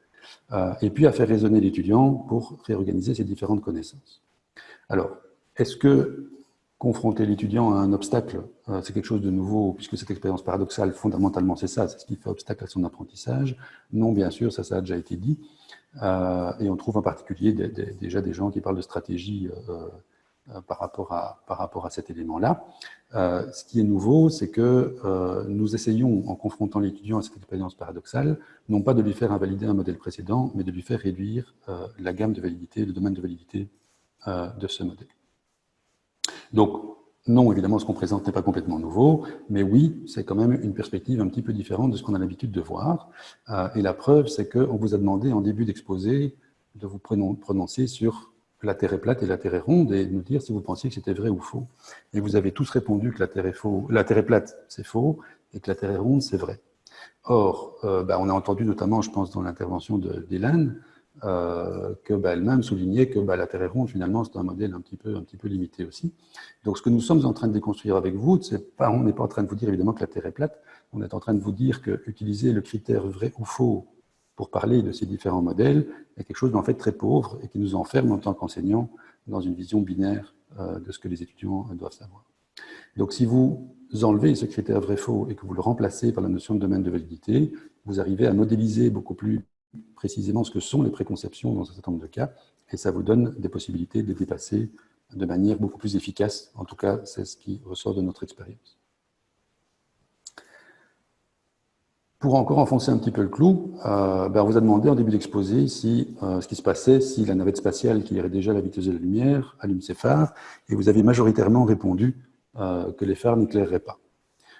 et puis à faire raisonner l'étudiant pour réorganiser ses différentes connaissances. Alors, est-ce que confronter l'étudiant à un obstacle, c'est quelque chose de nouveau, puisque cette expérience paradoxale, fondamentalement, c'est ça, c'est ce qui fait obstacle à son apprentissage? Non, bien sûr, ça a déjà été dit. Et on trouve en particulier déjà des gens qui parlent de stratégie par rapport à cet élément-là. Ce qui est nouveau, c'est que nous essayons, en confrontant l'étudiant à cette expérience paradoxale, non pas de lui faire invalider un modèle précédent, mais de lui faire réduire la gamme de validité, le domaine de validité de ce modèle. Donc, non, évidemment, ce qu'on présente n'est pas complètement nouveau, mais oui, c'est quand même une perspective un petit peu différente de ce qu'on a l'habitude de voir. Et la preuve, c'est qu'on vous a demandé en début d'exposé de vous prononcer sur la Terre est plate et la Terre est ronde et de nous dire si vous pensiez que c'était vrai ou faux. Et vous avez tous répondu que la Terre est plate, c'est faux, et que la Terre est ronde, c'est vrai. Or, on a entendu notamment, je pense, dans l'intervention d'Hélène, qu'elle-même soulignait que la Terre est ronde, finalement, c'est un modèle un petit peu limité aussi. Donc, ce que nous sommes en train de déconstruire avec vous, on n'est pas en train de vous dire évidemment que la Terre est plate, on est en train de vous dire qu'utiliser le critère vrai ou faux pour parler de ces différents modèles est quelque chose d'en fait très pauvre et qui nous enferme en tant qu'enseignants dans une vision binaire de ce que les étudiants doivent savoir. Donc, si vous enlevez ce critère vrai-faux et que vous le remplacez par la notion de domaine de validité, vous arrivez à modéliser beaucoup plus précisément ce que sont les préconceptions dans un certain nombre de cas, et ça vous donne des possibilités de les dépasser de manière beaucoup plus efficace. En tout cas, c'est ce qui ressort de notre expérience. Pour encore enfoncer un petit peu le clou, on vous a demandé en début d'exposé ce qui se passait si la navette spatiale qui irait déjà à la vitesse de la lumière allume ses phares, et vous avez majoritairement répondu que les phares n'éclaireraient pas.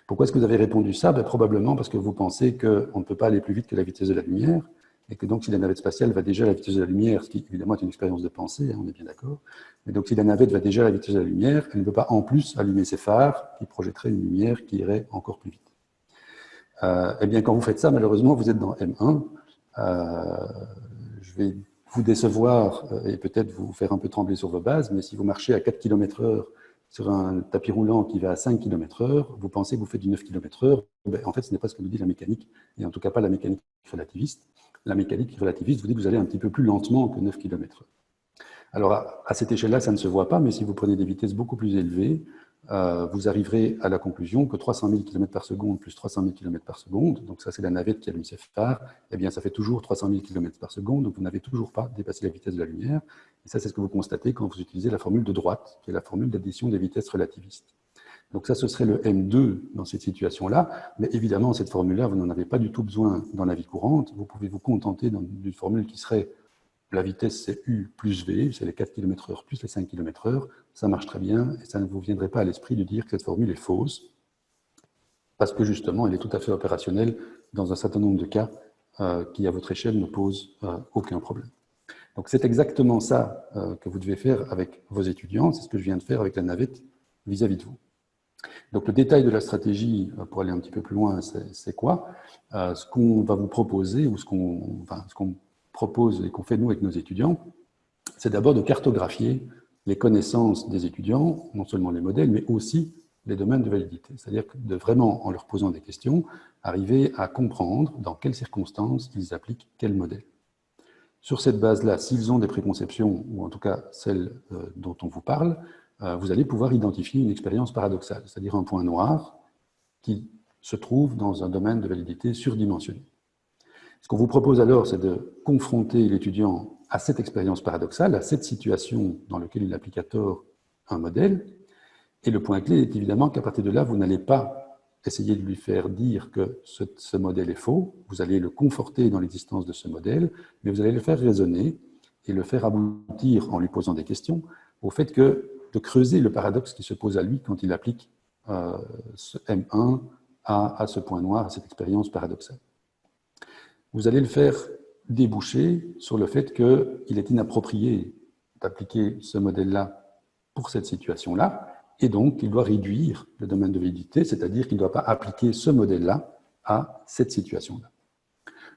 Pourquoi est-ce que vous avez répondu ça? Probablement parce que vous pensez qu'on ne peut pas aller plus vite que la vitesse de la lumière, et que donc si la navette spatiale va déjà à la vitesse de la lumière, ce qui évidemment est une expérience de pensée, on est bien d'accord, mais donc si la navette va déjà à la vitesse de la lumière, elle ne peut pas en plus allumer ses phares qui projetteraient une lumière qui irait encore plus vite. Eh bien, quand vous faites ça, malheureusement, vous êtes dans M1. Je vais vous décevoir et peut-être vous faire un peu trembler sur vos bases, mais si vous marchez à 4 km/h sur un tapis roulant qui va à 5 km/h, vous pensez que vous faites du 9 km/h. En fait, ce n'est pas ce que nous dit la mécanique, et en tout cas pas la mécanique relativiste. La mécanique relativiste vous dit que vous allez un petit peu plus lentement que 9 km/h. Alors, à cette échelle-là, ça ne se voit pas, mais si vous prenez des vitesses beaucoup plus élevées, vous arriverez à la conclusion que 300 000 km par seconde plus 300 000 km par seconde, donc ça c'est la navette qui allume ses phares, eh bien ça fait toujours 300 000 km par seconde, donc vous n'avez toujours pas dépassé la vitesse de la lumière. Et ça c'est ce que vous constatez quand vous utilisez la formule de droite, qui est la formule d'addition des vitesses relativistes. Donc ça ce serait le M2 dans cette situation-là, mais évidemment cette formule-là vous n'en avez pas du tout besoin dans la vie courante, vous pouvez vous contenter d'une formule qui serait la vitesse c'est U plus V, c'est les 4 km/h plus les 5 km/h, ça marche très bien, et ça ne vous viendrait pas à l'esprit de dire que cette formule est fausse, parce que justement, elle est tout à fait opérationnelle dans un certain nombre de cas qui, à votre échelle, ne posent aucun problème. Donc c'est exactement ça que vous devez faire avec vos étudiants, c'est ce que je viens de faire avec la navette vis-à-vis de vous. Donc le détail de la stratégie, pour aller un petit peu plus loin, c'est quoi? Ce qu'on va vous proposer, ou ce qu'on propose et qu'on fait nous avec nos étudiants, c'est d'abord de cartographier les connaissances des étudiants, non seulement les modèles, mais aussi les domaines de validité. C'est-à-dire de vraiment, en leur posant des questions, arriver à comprendre dans quelles circonstances ils appliquent quel modèle. Sur cette base-là, s'ils ont des préconceptions, ou en tout cas celles dont on vous parle, vous allez pouvoir identifier une expérience paradoxale, c'est-à-dire un point noir qui se trouve dans un domaine de validité surdimensionné. Ce qu'on vous propose alors, c'est de confronter l'étudiant à cette expérience paradoxale, à cette situation dans laquelle il applique à tort un modèle. Et le point clé est évidemment qu'à partir de là, vous n'allez pas essayer de lui faire dire que ce modèle est faux, vous allez le conforter dans l'existence de ce modèle, mais vous allez le faire raisonner et le faire aboutir en lui posant des questions au fait de creuser le paradoxe qui se pose à lui quand il applique ce M1 à ce point noir, à cette expérience paradoxale. Vous allez le faire déboucher sur le fait qu'il est inapproprié d'appliquer ce modèle-là pour cette situation-là, et donc il doit réduire le domaine de validité, c'est-à-dire qu'il ne doit pas appliquer ce modèle-là à cette situation-là.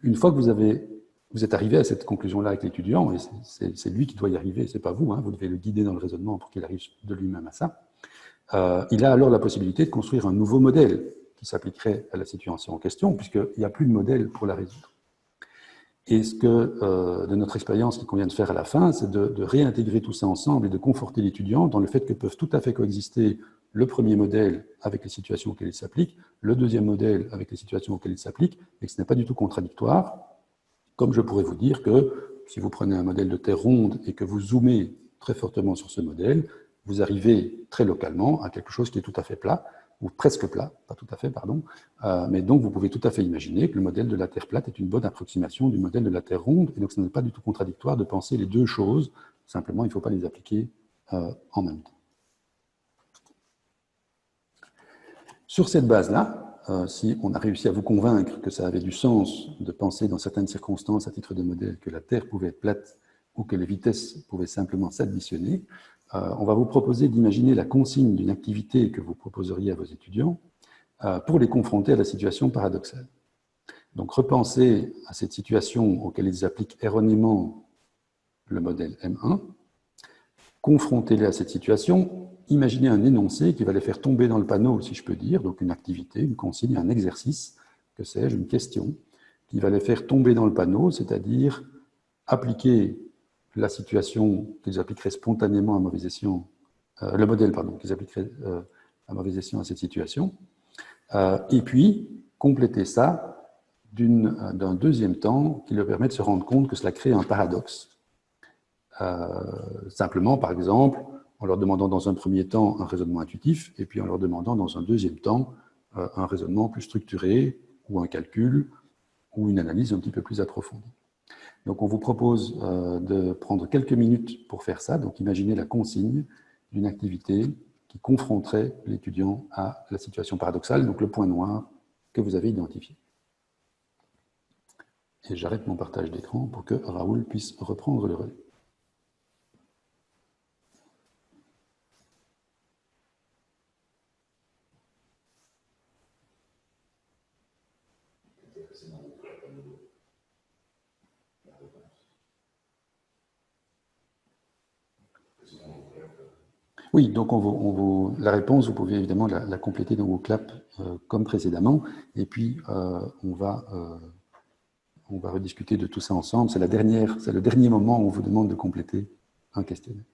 Une fois que vous êtes arrivé à cette conclusion-là avec l'étudiant, et c'est lui qui doit y arriver, c'est pas vous, hein, vous devez le guider dans le raisonnement pour qu'il arrive de lui-même à ça, il a alors la possibilité de construire un nouveau modèle qui s'appliquerait à la situation en question, puisqu'il n'y a plus de modèle pour la résoudre. Et ce que, de notre expérience qu'il convient de faire à la fin, c'est de réintégrer tout ça ensemble et de conforter l'étudiant dans le fait que peuvent tout à fait coexister le premier modèle avec les situations auxquelles il s'applique, le deuxième modèle avec les situations auxquelles il s'applique, et que ce n'est pas du tout contradictoire, comme je pourrais vous dire que si vous prenez un modèle de Terre ronde et que vous zoomez très fortement sur ce modèle, vous arrivez très localement à quelque chose qui est tout à fait plat, ou presque plat, pas tout à fait, pardon, mais donc vous pouvez tout à fait imaginer que le modèle de la Terre plate est une bonne approximation du modèle de la Terre ronde, et donc ce n'est pas du tout contradictoire de penser les deux choses, simplement il ne faut pas les appliquer en même temps. Sur cette base-là, si on a réussi à vous convaincre que ça avait du sens de penser dans certaines circonstances à titre de modèle que la Terre pouvait être plate ou que les vitesses pouvaient simplement s'additionner, on va vous proposer d'imaginer la consigne d'une activité que vous proposeriez à vos étudiants pour les confronter à la situation paradoxale. Donc, repensez à cette situation auquel ils appliquent erronément le modèle M1, confrontez-les à cette situation, imaginez un énoncé qui va les faire tomber dans le panneau, si je peux dire, donc une activité, une consigne, un exercice, que sais-je, une question, qui va les faire tomber dans le panneau, c'est-à-dire appliquer la situation qu'ils appliqueraient spontanément à mauvais escient, le modèle, pardon, qu'ils appliqueraient à mauvais escient à cette situation, et puis compléter ça d'un deuxième temps qui leur permet de se rendre compte que cela crée un paradoxe. Simplement, par exemple, en leur demandant dans un premier temps un raisonnement intuitif, et puis en leur demandant dans un deuxième temps un raisonnement plus structuré, ou un calcul, ou une analyse un petit peu plus approfondie. Donc on vous propose de prendre quelques minutes pour faire ça, donc imaginez la consigne d'une activité qui confronterait l'étudiant à la situation paradoxale, donc le point noir que vous avez identifié. Et j'arrête mon partage d'écran pour que Raoul puisse reprendre le relais. Oui, donc la réponse, vous pouvez évidemment la compléter dans vos claps comme précédemment, et puis on va rediscuter de tout ça ensemble. C'est le dernier moment où on vous demande de compléter un questionnaire.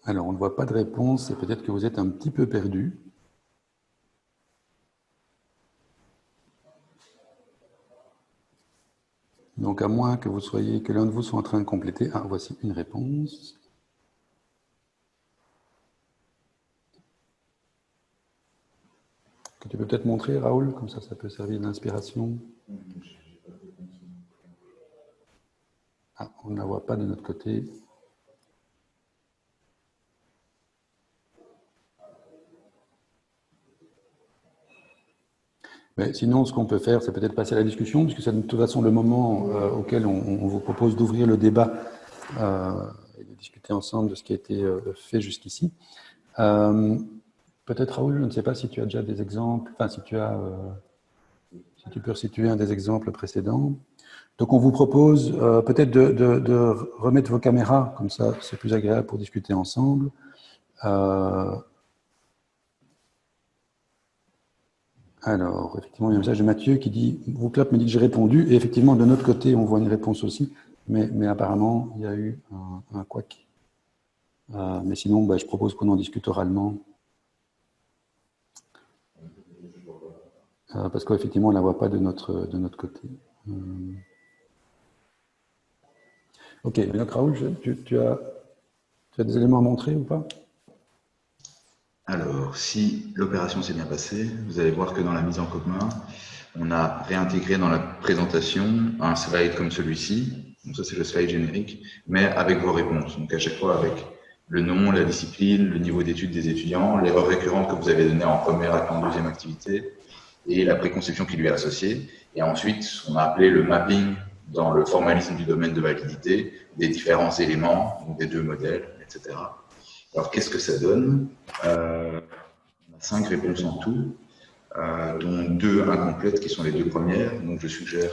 Alors, on ne voit pas de réponse, et peut-être que vous êtes un petit peu perdu. Donc, à moins que l'un de vous soit en train de compléter. Ah, voici une réponse. Que tu peux peut-être montrer, Raoul, comme ça peut servir d'inspiration. Ah, on ne la voit pas de notre côté. Mais sinon, ce qu'on peut faire, c'est peut-être passer à la discussion, puisque c'est de toute façon le moment auquel on vous propose d'ouvrir le débat et de discuter ensemble de ce qui a été fait jusqu'ici. Peut-être, Raoul, je ne sais pas si tu as déjà des exemples, enfin, si tu peux resituer un des exemples précédents. Donc, on vous propose peut-être de remettre vos caméras, comme ça, c'est plus agréable pour discuter ensemble. Alors, effectivement, il y a un message de Mathieu qui dit « Vous-Clap me dit que j'ai répondu ». Et effectivement, de notre côté, on voit une réponse aussi, mais apparemment, il y a eu un couac. Mais sinon, je propose qu'on en discute oralement. Parce qu'effectivement, on ne la voit pas de notre côté. Ok, mais donc Raoul, tu as des éléments à montrer ou pas? Alors, si l'opération s'est bien passée, vous allez voir que dans la mise en commun, on a réintégré dans la présentation un slide comme celui-ci. Donc ça, c'est le slide générique, mais avec vos réponses. Donc à chaque fois avec le nom, la discipline, le niveau d'études des étudiants, l'erreur récurrente que vous avez donnée en première et en deuxième activité, et la préconception qui lui est associée. Et ensuite, ce qu'on a appelé le mapping dans le formalisme du domaine de validité des différents éléments, donc des deux modèles, etc. Alors, qu'est-ce que ça donne? On a 5 réponses en tout, dont 2 incomplètes qui sont les 2 premières. Donc, je suggère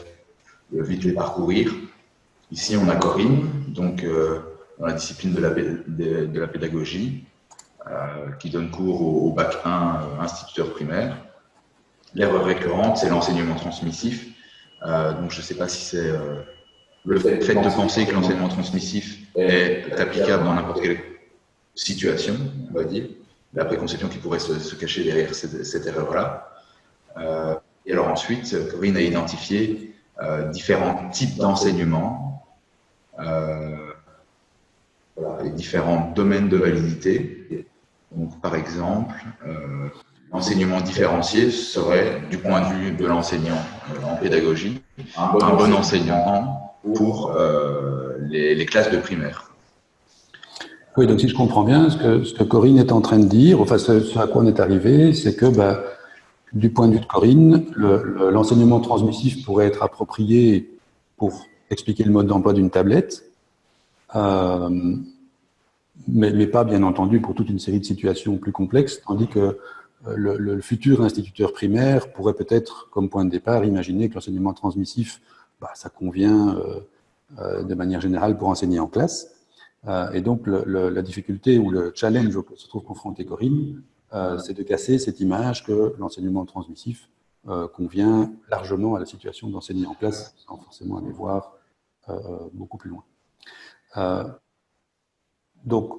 de vite les parcourir. Ici, on a Corinne, donc dans la discipline de la pédagogie, qui donne cours au bac 1 instituteur primaire. L'erreur récurrente, c'est l'enseignement transmissif. Donc, je ne sais pas si c'est le fait de penser que l'enseignement transmissif est applicable dans n'importe quelle situation, on va dire. La préconception qui pourrait se cacher derrière cette erreur-là. Et alors ensuite, Corinne a identifié différents types d'enseignement, les différents domaines de validité. Donc, par exemple, l'enseignement différencié serait, du point de vue de l'enseignant en pédagogie, un bon enseignant pour les classes de primaire. Oui, donc si je comprends bien, ce que Corinne est en train de dire, enfin ce à quoi on est arrivé, c'est que du point de vue de Corinne, l'enseignement transmissif pourrait être approprié pour expliquer le mode d'emploi d'une tablette, mais pas bien entendu pour toute une série de situations plus complexes, tandis que le futur instituteur primaire pourrait peut-être, comme point de départ, imaginer que l'enseignement transmissif, ça convient de manière générale pour enseigner en classe. Et donc, la difficulté ou le challenge auquel se trouve confrontée Corinne, c'est de casser cette image que l'enseignement transmissif convient largement à la situation d'enseigner en classe, sans forcément aller voir beaucoup plus loin. Donc,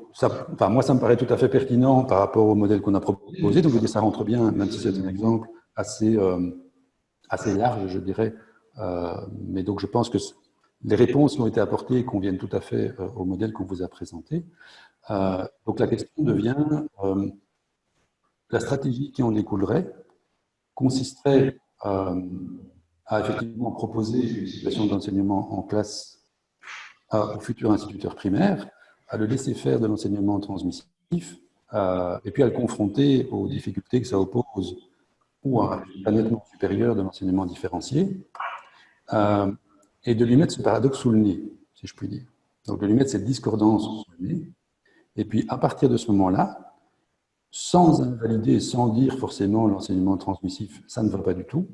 moi, ça me paraît tout à fait pertinent par rapport au modèle qu'on a proposé. Donc, je veux dire, ça rentre bien, même si c'est un exemple assez large, je dirais. Mais donc, je pense que les réponses qui ont été apportées conviennent tout à fait au modèle qu'on vous a présenté. Donc la question devient, la stratégie qui en découlerait consisterait à effectivement proposer une situation d'enseignement en classe au futur instituteur primaire, à le laisser faire de l'enseignement transmissif, et puis à le confronter aux difficultés que ça oppose ou à un résultat nettement supérieur de l'enseignement différencié, et de lui mettre ce paradoxe sous le nez, si je puis dire. Donc de lui mettre cette discordance sous le nez, et puis à partir de ce moment-là, sans invalider, sans dire forcément l'enseignement transmissif, ça ne va pas du tout,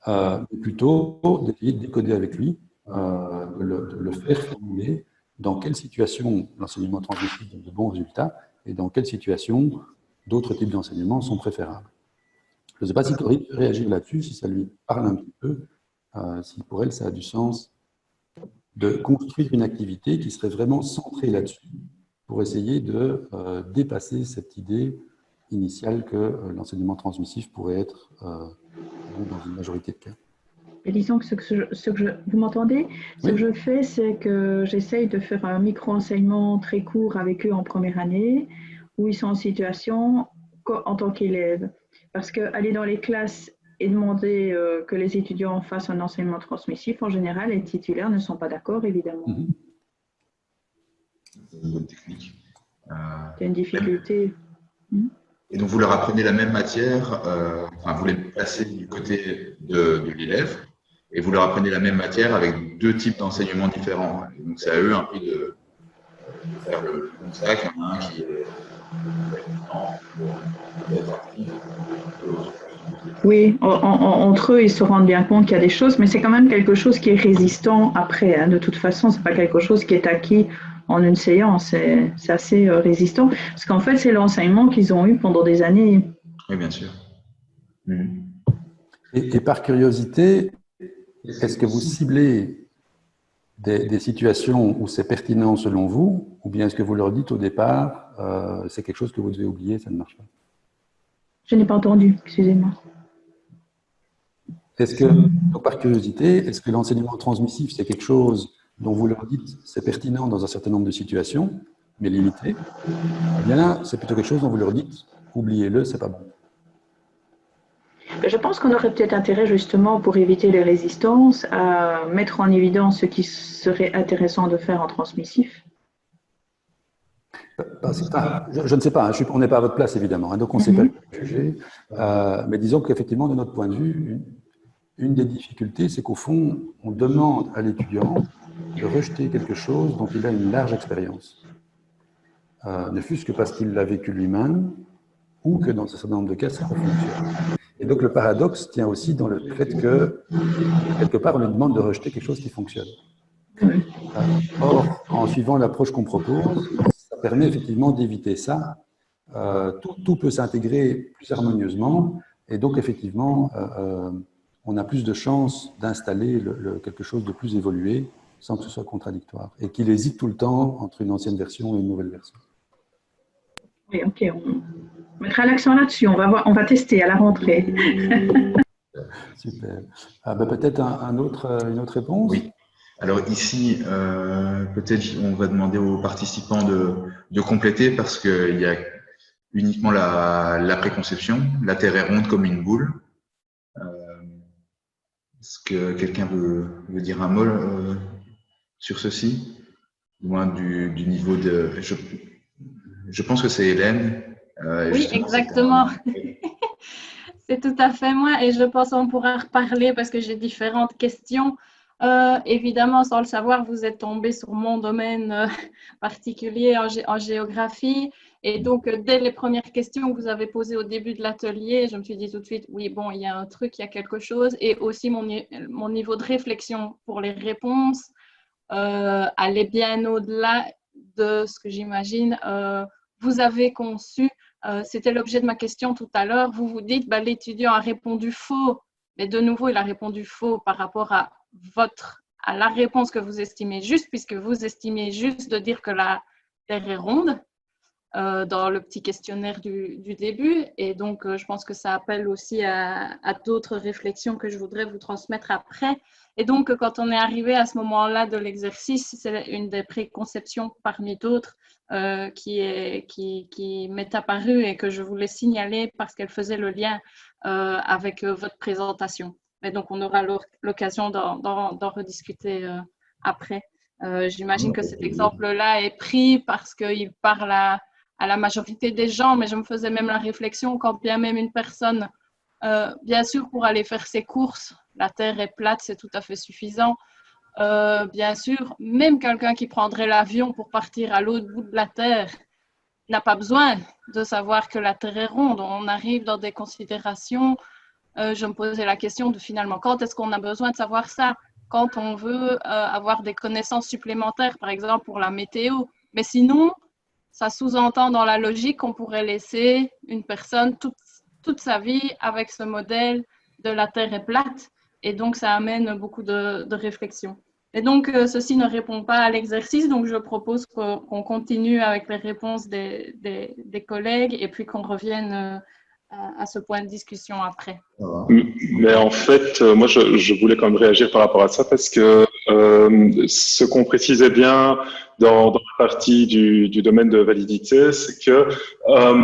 mais plutôt d'essayer de décoder avec lui, de le faire formuler dans quelle situation l'enseignement transmissif donne de bons résultats et dans quelle situation d'autres types d'enseignements sont préférables. Je ne sais pas si Corinne peut réagir là-dessus, si ça lui parle un petit peu. Si pour elle, ça a du sens de construire une activité qui serait vraiment centrée là-dessus, pour essayer de dépasser cette idée initiale que l'enseignement transmissif pourrait être dans une majorité de cas. Et disons que vous m'entendez? Ce Oui. que je fais, c'est que j'essaye de faire un micro-enseignement très court avec eux en première année, où ils sont en situation en tant qu'élèves. Parce qu'aller dans les classes et demander que les étudiants fassent un enseignement transmissif, en général, les titulaires ne sont pas d'accord, évidemment. Mm-hmm. C'est une bonne technique. C'est une difficulté. Et donc, vous leur apprenez la même matière, vous les placez du côté de l'élève, et vous leur apprenez la même matière avec deux types d'enseignements différents. Et donc, c'est à eux un peu de faire le constat qu'il y en a un qui est actif. Oui, entre eux, ils se rendent bien compte qu'il y a des choses, mais c'est quand même quelque chose qui est résistant après. Hein. De toute façon, c'est pas quelque chose qui est acquis en une séance. C'est assez résistant, parce qu'en fait, c'est l'enseignement qu'ils ont eu pendant des années. Oui, bien sûr. Et par curiosité, est-ce que vous ciblez des situations où c'est pertinent selon vous, ou bien est-ce que vous leur dites au départ, c'est quelque chose que vous devez oublier, ça ne marche pas? Je n'ai pas entendu, excusez-moi. Est-ce que, donc par curiosité, est-ce que l'enseignement transmissif, c'est quelque chose dont vous leur dites c'est pertinent dans un certain nombre de situations, mais limité? Eh bien là, c'est plutôt quelque chose dont vous leur dites oubliez-le, c'est pas bon. Je pense qu'on aurait peut-être intérêt, justement, pour éviter les résistances, à mettre en évidence ce qui serait intéressant de faire en transmissif. Je ne sais pas, on n'est pas à votre place, évidemment, hein, donc on ne sait pas juger. Mais disons qu'effectivement, de notre point de vue, une des difficultés, c'est qu'au fond, on demande à l'étudiant de rejeter quelque chose dont il a une large expérience. Ne fût-ce que parce qu'il l'a vécu lui-même, ou que dans un certain nombre de cas, ça fonctionne. Et donc le paradoxe tient aussi dans le fait que, quelque part, on lui demande de rejeter quelque chose qui fonctionne. Or, en suivant l'approche qu'on propose, ça permet effectivement d'éviter ça. Tout peut s'intégrer plus harmonieusement, et donc effectivement, on a plus de chances d'installer quelque chose de plus évolué sans que ce soit contradictoire, et qu'il hésite tout le temps entre une ancienne version et une nouvelle version. Oui, ok. On mettra l'accent là-dessus. On va tester à la rentrée. Super. Peut-être une autre réponse? Oui. Alors ici, peut-être on va demander aux participants de compléter parce qu'il y a uniquement la préconception. La Terre est ronde comme une boule. Est-ce que quelqu'un veut dire un mot sur ceci? Loin du niveau de... Je pense que c'est Hélène. Oui, exactement. C'est tout à fait moi et je pense qu'on pourra reparler parce que j'ai différentes questions. Évidemment, sans le savoir, vous êtes tombé sur mon domaine particulier en géographie. Et donc, dès les premières questions que vous avez posées au début de l'atelier, je me suis dit tout de suite, oui, bon, il y a un truc, il y a quelque chose. Et aussi, mon niveau de réflexion pour les réponses allait bien au-delà de ce que j'imagine vous avez conçu. C'était l'objet de ma question tout à l'heure. Vous vous dites, l'étudiant a répondu faux. Mais de nouveau, il a répondu faux par rapport à la réponse que vous estimez juste, puisque vous estimez juste de dire que la Terre est ronde dans le petit questionnaire du début. Et donc, je pense que ça appelle aussi à d'autres réflexions que je voudrais vous transmettre après. Et donc, quand on est arrivé à ce moment-là de l'exercice, c'est une des préconceptions parmi d'autres qui m'est apparue et que je voulais signaler parce qu'elle faisait le lien avec votre présentation. Et donc, on aura l'occasion d'en rediscuter après. J'imagine que cet exemple-là est pris parce qu'il parle à la majorité des gens, mais je me faisais même la réflexion quand bien même une personne, bien sûr, pour aller faire ses courses, la Terre est plate, c'est tout à fait suffisant. Bien sûr, même quelqu'un qui prendrait l'avion pour partir à l'autre bout de la Terre n'a pas besoin de savoir que la Terre est ronde. On arrive dans des considérations. Je me posais la question de finalement, quand est-ce qu'on a besoin de savoir ça? Quand on veut avoir des connaissances supplémentaires, par exemple pour la météo. Mais sinon, ça sous-entend dans la logique qu'on pourrait laisser une personne toute sa vie avec ce modèle de la Terre est plate. Et donc, ça amène beaucoup de réflexion. Et donc, ceci ne répond pas à l'exercice, donc je propose qu'on continue avec les réponses des collègues et puis qu'on revienne à ce point de discussion après. Mais en fait, moi, je voulais quand même réagir par rapport à ça parce que ce qu'on précisait bien dans la partie du domaine de validité, c'est que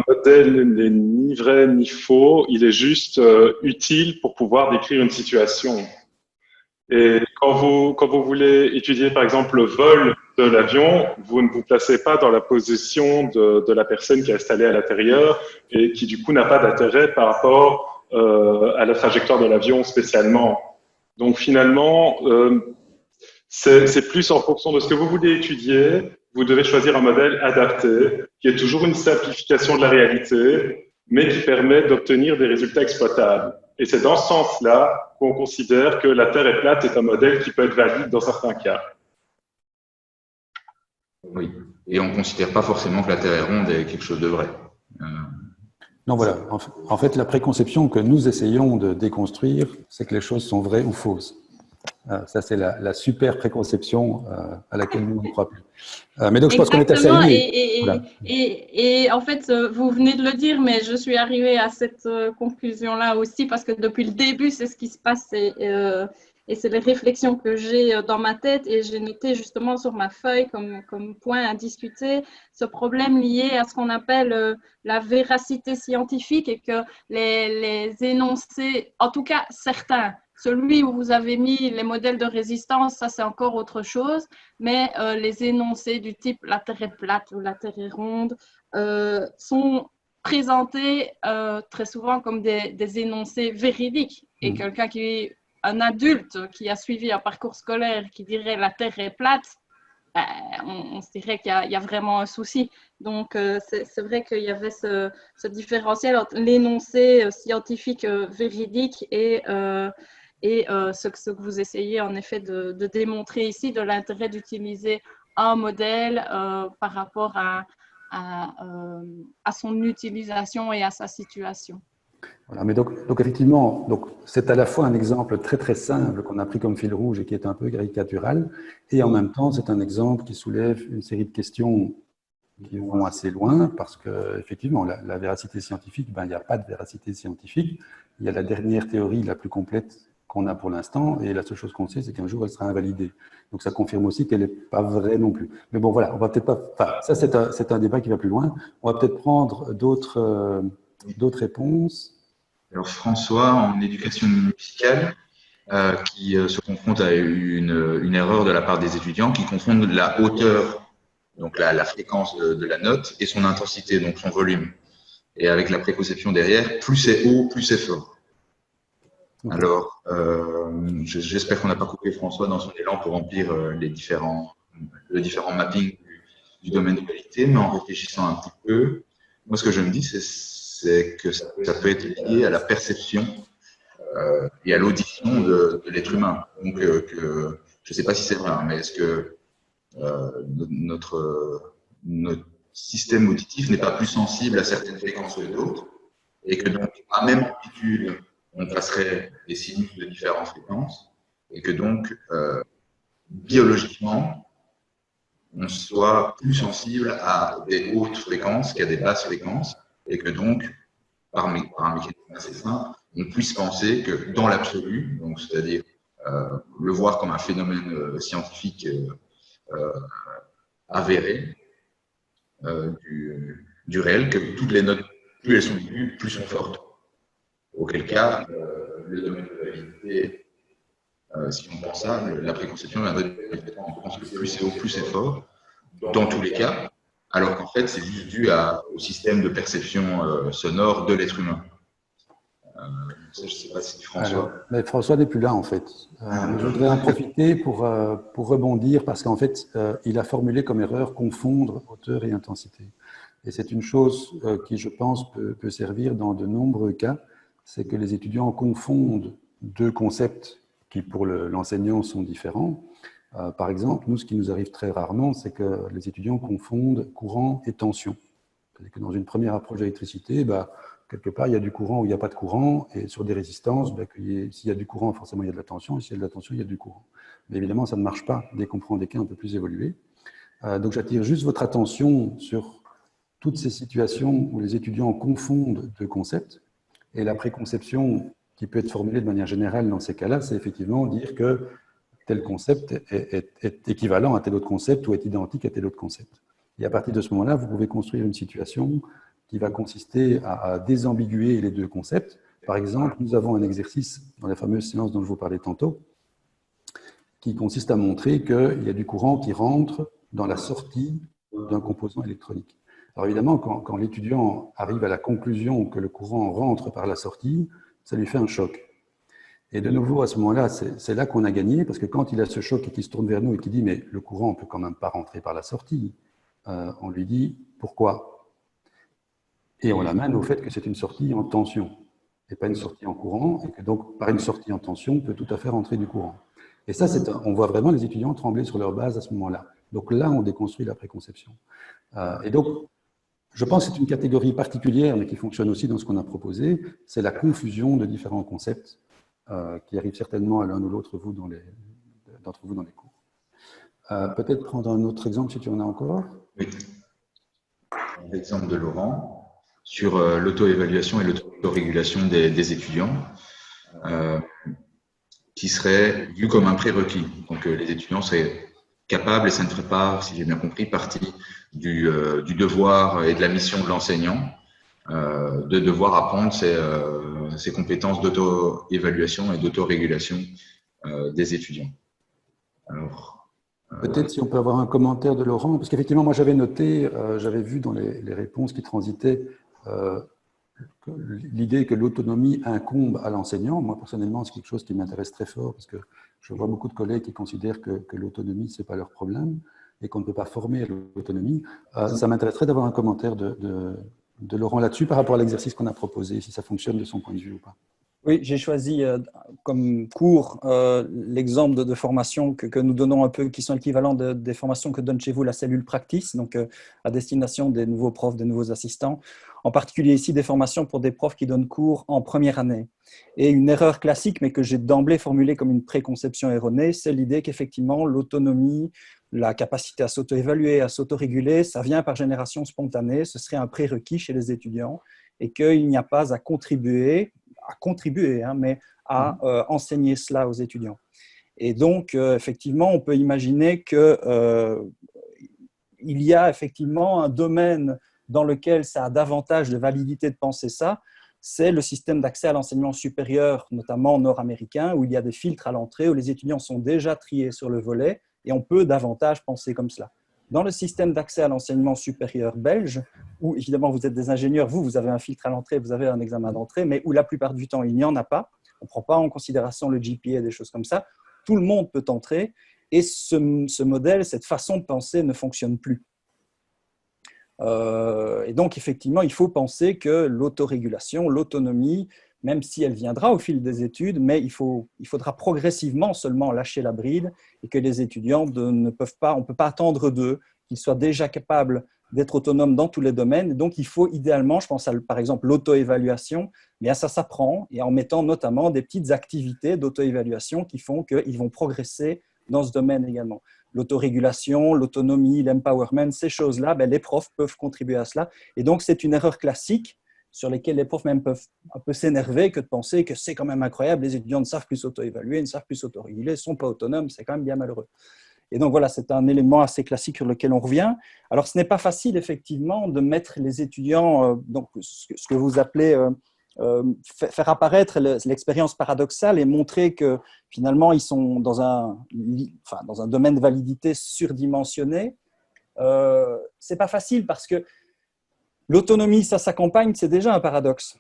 modèle n'est ni vrai ni faux, il est juste utile pour pouvoir décrire une situation. Et quand vous voulez étudier, par exemple, le vol de l'avion, vous ne vous placez pas dans la position de la personne qui est installée à l'intérieur et qui, du coup, n'a pas d'intérêt par rapport à la trajectoire de l'avion spécialement. Donc, finalement, c'est plus en fonction de ce que vous voulez étudier. Vous devez choisir un modèle adapté, qui est toujours une simplification de la réalité, mais qui permet d'obtenir des résultats exploitables. Et c'est dans ce sens-là qu'on considère que la Terre est plate est un modèle qui peut être valide dans certains cas. Oui, et on ne considère pas forcément que la Terre est ronde est quelque chose de vrai. Non, voilà. En fait, la préconception que nous essayons de déconstruire, c'est que les choses sont vraies ou fausses. Ça, c'est la super préconception à laquelle nous ne croyons plus. Mais donc, je pense qu'on est assez alignés. Et en fait, vous venez de le dire, mais je suis arrivée à cette conclusion-là aussi parce que depuis le début, c'est ce qui se passe et c'est les réflexions que j'ai dans ma tête et j'ai noté justement sur ma feuille comme point à discuter ce problème lié à ce qu'on appelle la véracité scientifique et que les énoncés, en tout cas certains, celui où vous avez mis les modèles de résistance, ça c'est encore autre chose, mais les énoncés du type la Terre est plate ou la Terre est ronde sont présentés très souvent comme des énoncés véridiques. Et quelqu'un un adulte qui a suivi un parcours scolaire qui dirait la Terre est plate, on se dirait qu'il y a vraiment un souci. Donc, c'est vrai qu'il y avait ce différentiel entre l'énoncé scientifique véridique et ce que vous essayez en effet de démontrer ici, de l'intérêt d'utiliser un modèle par rapport à son utilisation et à sa situation. Voilà, mais donc effectivement, c'est à la fois un exemple très très simple qu'on a pris comme fil rouge et qui est un peu caricatural, et en même temps c'est un exemple qui soulève une série de questions qui vont assez loin, parce que effectivement la véracité scientifique, il n'y a pas de véracité scientifique, il y a la dernière théorie la plus complète qu'on a pour l'instant, et la seule chose qu'on sait, c'est qu'un jour elle sera invalidée. Donc ça confirme aussi qu'elle n'est pas vraie non plus. Mais bon voilà, on va peut-être pas. Enfin, ça c'est un débat qui va plus loin. On va peut-être prendre d'autres réponses. Alors François, en éducation musicale, qui se confronte à une erreur de la part des étudiants qui confondent la hauteur, donc la fréquence de la note, et son intensité, donc son volume. Et avec la préconception derrière, plus c'est haut, plus c'est fort. Alors, j'espère qu'on n'a pas coupé François dans son élan pour remplir le différent mapping du domaine de qualité, mais en réfléchissant un petit peu, moi ce que je me dis, c'est que ça peut être lié à la perception et à l'audition de l'être humain. Donc, je ne sais pas si c'est vrai, mais est-ce que notre système auditif n'est pas plus sensible à certaines fréquences que d'autres, et que donc, à même amplitude, on passerait des sinus de différentes fréquences, et que donc, biologiquement, on soit plus sensible à des hautes fréquences qu'à des basses fréquences, et que donc, par un mécanisme assez simple, on puisse penser que dans l'absolu, donc c'est-à-dire le voir comme un phénomène scientifique avéré du réel, que toutes les notes, plus elles sont aiguës, plus sont fortes. Auquel cas, le domaine de la validité, si on pense ça, la préconception viendrait du fait qu'on pense que plus c'est haut, plus c'est fort, dans tous les cas, alors qu'en fait, c'est juste dû au système de perception sonore de l'être humain. Ça, je ne sais pas si François… Alors, mais François n'est plus là, en fait. Je voudrais en profiter pour rebondir, parce qu'en fait, il a formulé comme erreur confondre hauteur et intensité. Et c'est une chose qui, je pense, peut servir dans de nombreux cas, c'est que les étudiants confondent deux concepts qui, pour l'enseignant, sont différents. Par exemple, nous, ce qui nous arrive très rarement, c'est que les étudiants confondent courant et tension. C'est-à-dire que dans une première approche d'électricité, quelque part, il y a du courant ou il n'y a pas de courant, et sur des résistances, ben, s'il y a du courant, forcément, il y a de la tension, et s'il y a de la tension, il y a du courant. Mais évidemment, ça ne marche pas dès qu'on prend des cas un peu plus évolués. Donc, j'attire juste votre attention sur toutes ces situations où les étudiants confondent deux concepts, et la préconception qui peut être formulée de manière générale dans ces cas-là, c'est effectivement dire que tel concept est équivalent à tel autre concept ou est identique à tel autre concept. Et à partir de ce moment-là, vous pouvez construire une situation qui va consister à désambiguer les deux concepts. Par exemple, nous avons un exercice dans la fameuse séance dont je vous parlais tantôt, qui consiste à montrer qu'il y a du courant qui rentre dans la sortie d'un composant électronique. Alors évidemment, quand l'étudiant arrive à la conclusion que le courant rentre par la sortie, ça lui fait un choc. Et de nouveau, à ce moment-là, c'est là qu'on a gagné, parce que quand il a ce choc et qu'il se tourne vers nous et qu'il dit « mais le courant ne peut quand même pas rentrer par la sortie », on lui dit « pourquoi ?» Et on l'amène au fait que c'est une sortie en tension, et pas une sortie en courant, et que donc, par une sortie en tension, on peut tout à fait rentrer du courant. Et ça, on voit vraiment les étudiants trembler sur leur base à ce moment-là. Donc là, on déconstruit la préconception. Et donc, je pense que c'est une catégorie particulière, mais qui fonctionne aussi dans ce qu'on a proposé, c'est la confusion de différents concepts qui arrive certainement à l'un ou l'autre d'entre vous dans les cours. Peut-être prendre un autre exemple si tu en as encore. Oui. L'exemple de Laurent sur l'auto-évaluation et l'autorégulation des étudiants, qui serait vu comme un prérequis. Donc les étudiants seraient capables, et ça ne ferait pas, si j'ai bien compris, partie du devoir et de la mission de l'enseignant, de devoir apprendre ces compétences d'auto-évaluation et d'autorégulation des étudiants. Alors, peut-être si on peut avoir un commentaire de Laurent, parce qu'effectivement, moi j'avais noté, j'avais vu dans les réponses qui transitaient l'idée que l'autonomie incombe à l'enseignant. Moi personnellement, c'est quelque chose qui m'intéresse très fort, parce que je vois beaucoup de collègues qui considèrent que l'autonomie, ce n'est pas leur problème, et qu'on ne peut pas former à l'autonomie. Ça m'intéresserait d'avoir un commentaire de Laurent là-dessus par rapport à l'exercice qu'on a proposé, si ça fonctionne de son point de vue ou pas. Oui, j'ai choisi comme cours l'exemple de formations que nous donnons un peu, qui sont équivalents des formations que donne chez vous la cellule Practice, donc à destination des nouveaux profs, des nouveaux assistants, en particulier ici des formations pour des profs qui donnent cours en première année. Et une erreur classique, mais que j'ai d'emblée formulée comme une préconception erronée, c'est l'idée qu'effectivement l'autonomie, la capacité à s'auto-évaluer, à s'autoréguler, ça vient par génération spontanée, ce serait un prérequis chez les étudiants, et qu'il n'y a pas à contribuer, mais à enseigner cela aux étudiants. Et donc, effectivement, on peut imaginer qu'il y a effectivement un domaine dans lequel ça a davantage de validité de penser ça, c'est le système d'accès à l'enseignement supérieur, notamment nord-américain, où il y a des filtres à l'entrée, où les étudiants sont déjà triés sur le volet, et on peut davantage penser comme cela. Dans le système d'accès à l'enseignement supérieur belge, où évidemment vous êtes des ingénieurs, vous avez un filtre à l'entrée, vous avez un examen d'entrée, mais où la plupart du temps il n'y en a pas, on ne prend pas en considération le GPA et des choses comme ça, tout le monde peut entrer, et ce modèle, cette façon de penser ne fonctionne plus. Et donc effectivement, il faut penser que l'autorégulation, l'autonomie, même si elle viendra au fil des études, mais il faudra progressivement seulement lâcher la bride et que les étudiants ne peuvent pas, on ne peut pas attendre d'eux qu'ils soient déjà capables d'être autonomes dans tous les domaines. Donc, il faut idéalement, je pense à par exemple l'auto-évaluation, bien ça s'apprend et en mettant notamment des petites activités d'auto-évaluation qui font qu'ils vont progresser dans ce domaine également. L'autorégulation, l'autonomie, l'empowerment, ces choses-là, les profs peuvent contribuer à cela. Et donc, c'est une erreur classique sur lesquels les profs même peuvent un peu s'énerver que de penser que c'est quand même incroyable, les étudiants ne savent plus s'auto-évaluer, ne savent plus s'autoréguler, ne sont pas autonomes, c'est quand même bien malheureux. Et donc voilà, c'est un élément assez classique sur lequel on revient. Alors ce n'est pas facile effectivement de mettre les étudiants, donc ce que vous appelez faire apparaître l'expérience paradoxale et montrer que finalement ils sont dans un domaine de validité surdimensionné. C'est pas facile parce que l'autonomie, ça s'accompagne, c'est déjà un paradoxe.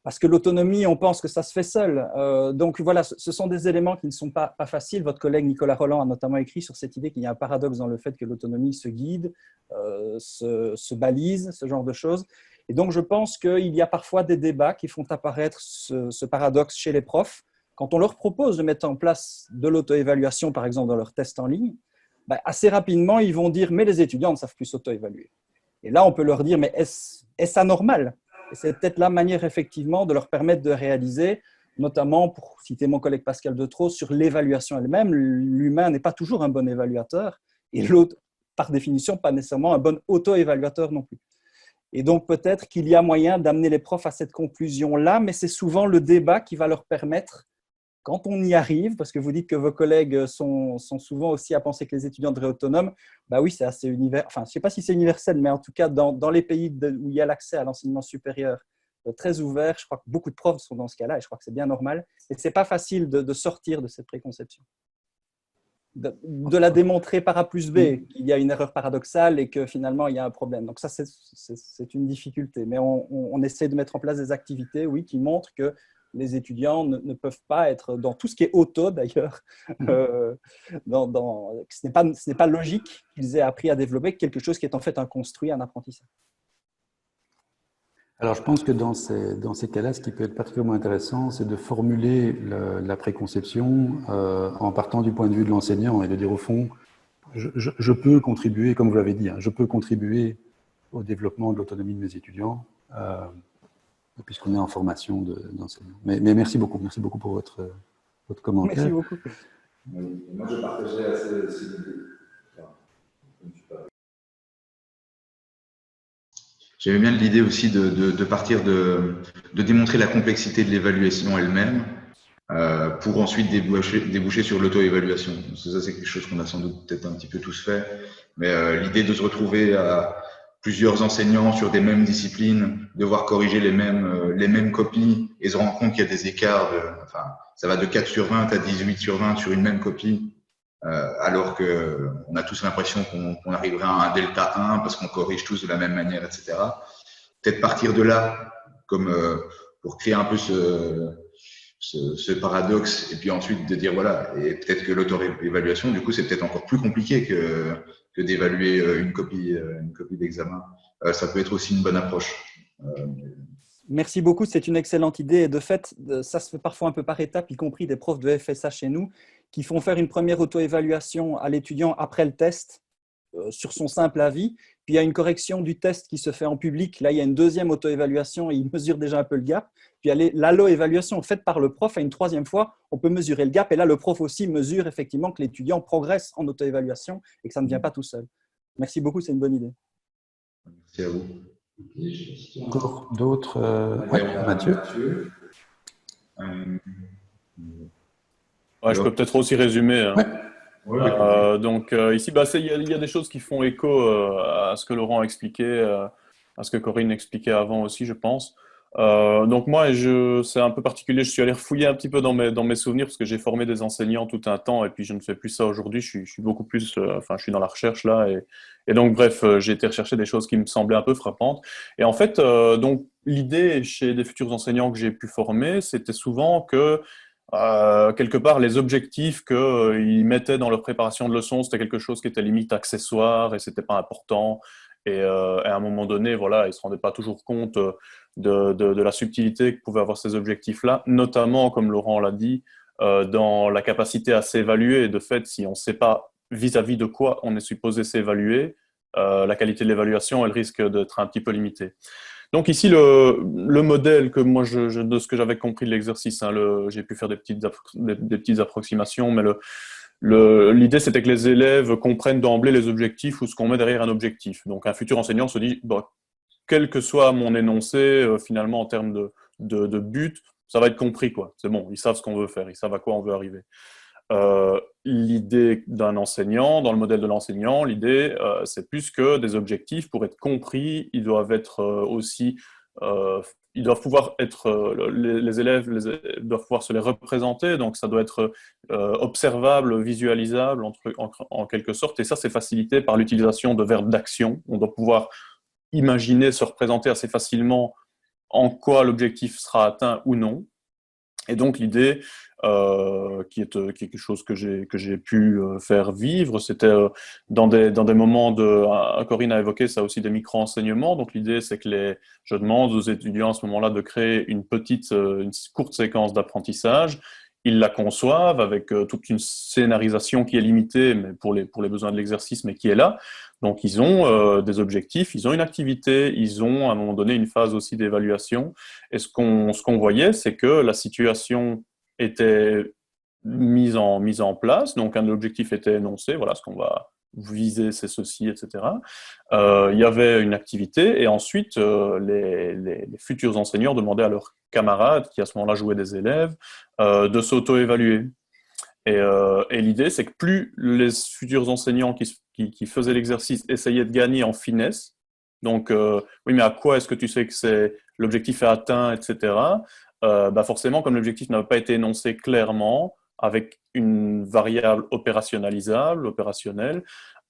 Parce que l'autonomie, on pense que ça se fait seul. Donc voilà, ce sont des éléments qui ne sont pas faciles. Votre collègue Nicolas Rolland a notamment écrit sur cette idée qu'il y a un paradoxe dans le fait que l'autonomie se guide, se balise, ce genre de choses. Et donc je pense qu'il y a parfois des débats qui font apparaître ce paradoxe chez les profs. Quand on leur propose de mettre en place de l'auto-évaluation, par exemple dans leurs tests en ligne, assez rapidement, ils vont dire « mais les étudiants ne savent plus s'auto-évaluer ». Et là, on peut leur dire, mais est-ce anormal? Et c'est peut-être la manière, effectivement, de leur permettre de réaliser, notamment, pour citer mon collègue Pascal Detros, sur l'évaluation elle-même. L'humain n'est pas toujours un bon évaluateur et l'autre, par définition, pas nécessairement un bon auto-évaluateur non plus. Et donc, peut-être qu'il y a moyen d'amener les profs à cette conclusion-là, mais c'est souvent le débat qui va leur permettre, quand on y arrive, parce que vous dites que vos collègues sont souvent aussi à penser que les étudiants devraient être autonomes, bah oui, c'est assez universel. Enfin, je ne sais pas si c'est universel, mais en tout cas, dans les pays où il y a l'accès à l'enseignement supérieur très ouvert, je crois que beaucoup de profs sont dans ce cas-là, et je crois que c'est bien normal. Et ce n'est pas facile de sortir de cette préconception. De la démontrer par A plus B, qu'il y a une erreur paradoxale et que finalement, il y a un problème. Donc ça, c'est une difficulté. Mais on essaie de mettre en place des activités, oui, qui montrent que les étudiants ne peuvent pas être dans tout ce qui est auto, d'ailleurs. Ce n'est pas logique qu'ils aient appris à développer quelque chose qui est en fait un construit, un apprentissage. Alors, je pense que dans ces cas-là, ce qui peut être particulièrement intéressant, c'est de formuler la préconception en partant du point de vue de l'enseignant et de dire au fond, je peux contribuer, comme vous l'avez dit, hein, je peux contribuer au développement de l'autonomie de mes étudiants, puisqu'on est en formation d'enseignant. Mais merci beaucoup pour votre commentaire. Merci beaucoup. Moi, je partageais assez l'idée. J'aimais bien l'idée aussi de partir de démontrer la complexité de l'évaluation elle-même pour ensuite déboucher sur l'auto-évaluation. Ça, c'est quelque chose qu'on a sans doute peut-être un petit peu tous fait. Mais l'idée de se retrouver à plusieurs enseignants sur des mêmes disciplines, devoir corriger les mêmes copies et se rendre compte qu'il y a des écarts, ça va de 4 sur 20 à 18 sur 20 sur une même copie. Alors qu'on a tous l'impression qu'on arriverait à un delta 1 parce qu'on corrige tous de la même manière, etc. Peut-être partir de là, comme pour créer un peu ce paradoxe, et puis ensuite de dire voilà, et peut-être que l'auto-évaluation, du coup, c'est peut-être encore plus compliqué que d'évaluer une copie d'examen. Ça peut être aussi une bonne approche. Merci beaucoup, c'est une excellente idée. Et de fait, ça se fait parfois un peu par étapes, y compris des profs de FSA chez nous, qui font faire une première auto-évaluation à l'étudiant après le test, sur son simple avis. Puis il y a une correction du test qui se fait en public. Là, il y a une deuxième auto-évaluation et il mesure déjà un peu le gap. Puis il y a l'allo-évaluation faite par le prof. Et une troisième fois, on peut mesurer le gap. Et là, le prof aussi mesure effectivement que l'étudiant progresse en auto-évaluation et que ça ne vient pas tout seul. Merci beaucoup, c'est une bonne idée. Merci à vous. Encore d'autres Mathieu. Ouais, je peux peut-être aussi résumer. Hein. Ouais. Donc ici, il y a des choses qui font écho à ce que Laurent a expliqué, à ce que Corinne expliquait avant aussi, je pense. Donc moi, c'est un peu particulier, je suis allé refouiller un petit peu dans mes souvenirs parce que j'ai formé des enseignants tout un temps et puis je ne fais plus ça aujourd'hui, je suis beaucoup plus, je suis dans la recherche là et donc bref, j'ai été rechercher des choses qui me semblaient un peu frappantes. Et en fait, donc l'idée chez des futurs enseignants que j'ai pu former, c'était souvent que quelque part, les objectifs qu'ils mettaient dans leur préparation de leçons, c'était quelque chose qui était limite accessoire et c'était pas important. Et à un moment donné, voilà, ils se rendaient pas toujours compte de la subtilité que pouvaient avoir ces objectifs-là, notamment, comme Laurent l'a dit, dans la capacité à s'évaluer. De fait, si on ne sait pas vis-à-vis de quoi on est supposé s'évaluer, la qualité de l'évaluation, elle risque d'être un petit peu limitée. Donc ici, le modèle que moi, de ce que j'avais compris de l'exercice, hein, j'ai pu faire des petites approximations, mais l'idée, c'était que les élèves comprennent d'emblée les objectifs ou ce qu'on met derrière un objectif. Donc un futur enseignant se dit, bon, quel que soit mon énoncé, finalement, en termes de but, ça va être compris, quoi. C'est bon, ils savent ce qu'on veut faire, ils savent à quoi on veut arriver. L'idée d'un enseignant, dans le modèle de l'enseignant, l'idée, c'est plus que des objectifs, pour être compris, ils doivent être aussi, ils doivent pouvoir être, les élèves doivent pouvoir se les représenter, donc ça doit être observable, visualisable en quelque sorte, et ça c'est facilité par l'utilisation de verbes d'action. On doit pouvoir imaginer, se représenter assez facilement en quoi l'objectif sera atteint ou non. Et donc l'idée, qui est quelque chose que j'ai pu faire vivre, c'était dans des moments Corinne a évoqué ça aussi, des micro-enseignements. Donc l'idée, c'est que je demande aux étudiants à ce moment-là de créer une courte séquence d'apprentissage. Ils la conçoivent avec toute une scénarisation qui est limitée mais pour les besoins de l'exercice, mais qui est là. Donc, ils ont des objectifs, ils ont une activité, ils ont à un moment donné une phase aussi d'évaluation. Et ce qu'on voyait, c'est que la situation était mise en place. Donc, un objectif était énoncé, voilà, ce qu'on va viser, c'est ceci, etc. Il y avait une activité et ensuite, les futurs enseignants demandaient à leurs camarades, qui à ce moment-là jouaient des élèves, de s'auto-évaluer. Et l'idée, c'est que plus les futurs enseignants qui faisaient l'exercice essayaient de gagner en finesse, donc oui, mais à quoi est-ce que tu sais que l'objectif est atteint, etc. Forcément, comme l'objectif n'avait pas été énoncé clairement, avec une variable opérationnalisable, opérationnelle,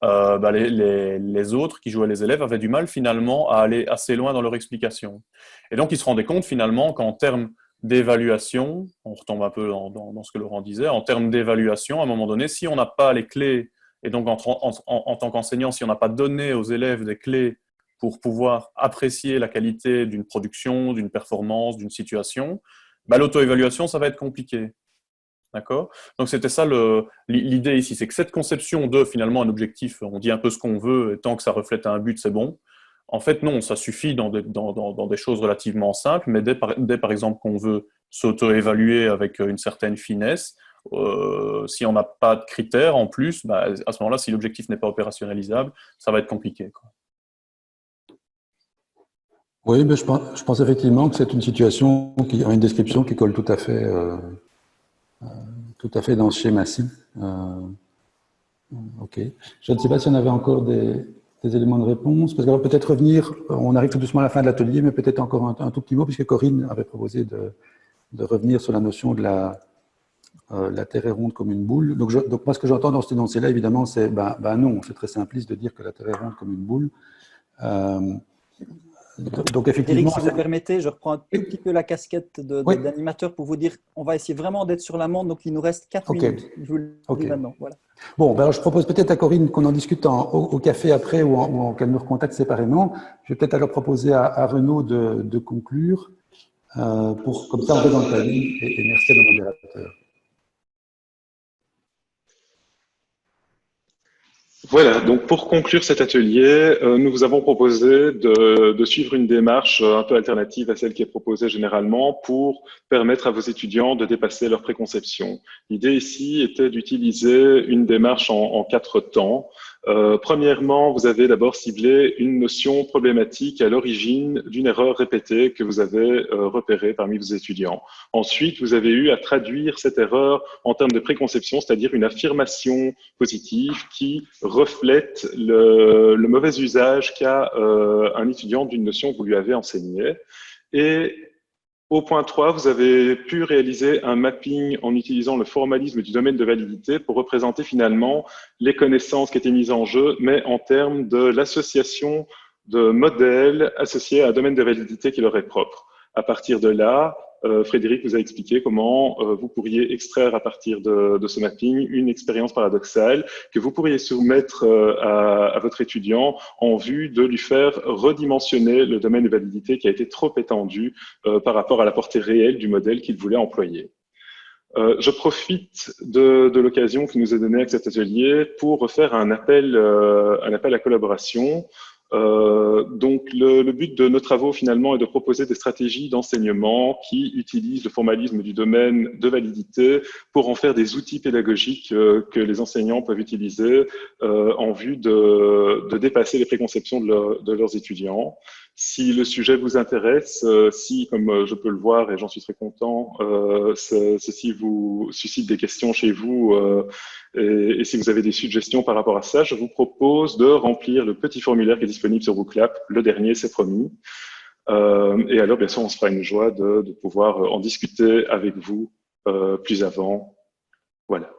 les autres qui jouaient les élèves avaient du mal finalement à aller assez loin dans leur explication. Et donc, ils se rendaient compte finalement qu'en termes d'évaluation, on retombe un peu dans ce que Laurent disait, en termes d'évaluation, à un moment donné, si on n'a pas les clés, et donc en tant qu'enseignant, si on n'a pas donné aux élèves des clés pour pouvoir apprécier la qualité d'une production, d'une performance, d'une situation, l'auto-évaluation, ça va être compliqué. D'accord ? Donc c'était ça l'idée ici, c'est que cette conception de finalement un objectif, on dit un peu ce qu'on veut, et tant que ça reflète un but, c'est bon. En fait, non, ça suffit dans des choses relativement simples, mais dès par exemple qu'on veut s'auto-évaluer avec une certaine finesse, si on n'a pas de critères en plus, à ce moment-là, si l'objectif n'est pas opérationnalisable, ça va être compliqué, quoi. Oui, mais je pense effectivement que c'est une situation qui a une description qui colle tout à fait dans ce schéma-ci. Ok. Je ne sais pas si on avait encore des éléments de réponse, parce qu'on va peut-être revenir, on arrive tout doucement à la fin de l'atelier, mais peut-être encore un tout petit mot, puisque Corinne avait proposé de revenir sur la notion de la Terre est ronde comme une boule. Donc moi, ce que j'entends dans cet énoncé-là, évidemment, c'est non, c'est très simpliste de dire que la Terre est ronde comme une boule. Donc effectivement, Eric, si vous permettez, je reprends un tout petit peu la casquette d'animateur pour vous dire, on va essayer vraiment d'être sur la montre, donc il nous reste 4 minutes. Je vous le dis maintenant. Voilà. Bon, alors je propose peut-être à Corinne qu'on en discute au café après ou qu'elle nous recontacte séparément. Je vais peut-être alors proposer à Renaud de conclure comme ça on reste dans le planning et merci à nos modérateurs. Voilà, donc pour conclure cet atelier, nous vous avons proposé de suivre une démarche un peu alternative à celle qui est proposée généralement pour permettre à vos étudiants de dépasser leurs préconceptions. L'idée ici était d'utiliser une démarche en 4 temps. Premièrement, vous avez d'abord ciblé une notion problématique à l'origine d'une erreur répétée que vous avez repérée parmi vos étudiants. Ensuite, vous avez eu à traduire cette erreur en termes de préconception, c'est-à-dire une affirmation positive qui reflète le mauvais usage qu'a un étudiant d'une notion que vous lui avez enseignée. Et au point 3, vous avez pu réaliser un mapping en utilisant le formalisme du domaine de validité pour représenter finalement les connaissances qui étaient mises en jeu, mais en termes de l'association de modèles associés à un domaine de validité qui leur est propre. À partir de là, Frédéric vous a expliqué comment vous pourriez extraire à partir de ce mapping une expérience paradoxale que vous pourriez soumettre à votre étudiant en vue de lui faire redimensionner le domaine de validité qui a été trop étendu par rapport à la portée réelle du modèle qu'il voulait employer. Je profite de l'occasion qui nous est donnée avec cet atelier pour refaire un appel à collaboration. Donc, le but de nos travaux, finalement, est de proposer des stratégies d'enseignement qui utilisent le formalisme du domaine de validité pour en faire des outils pédagogiques que les enseignants peuvent utiliser en vue de dépasser les préconceptions de leurs étudiants. Si le sujet vous intéresse, si, comme je peux le voir et j'en suis très content, ceci vous suscite des questions chez vous et si vous avez des suggestions par rapport à ça, je vous propose de remplir le petit formulaire qui est disponible sur WooClap. Le dernier, c'est promis. Et alors, bien sûr, on se fera une joie de pouvoir en discuter avec vous plus avant. Voilà.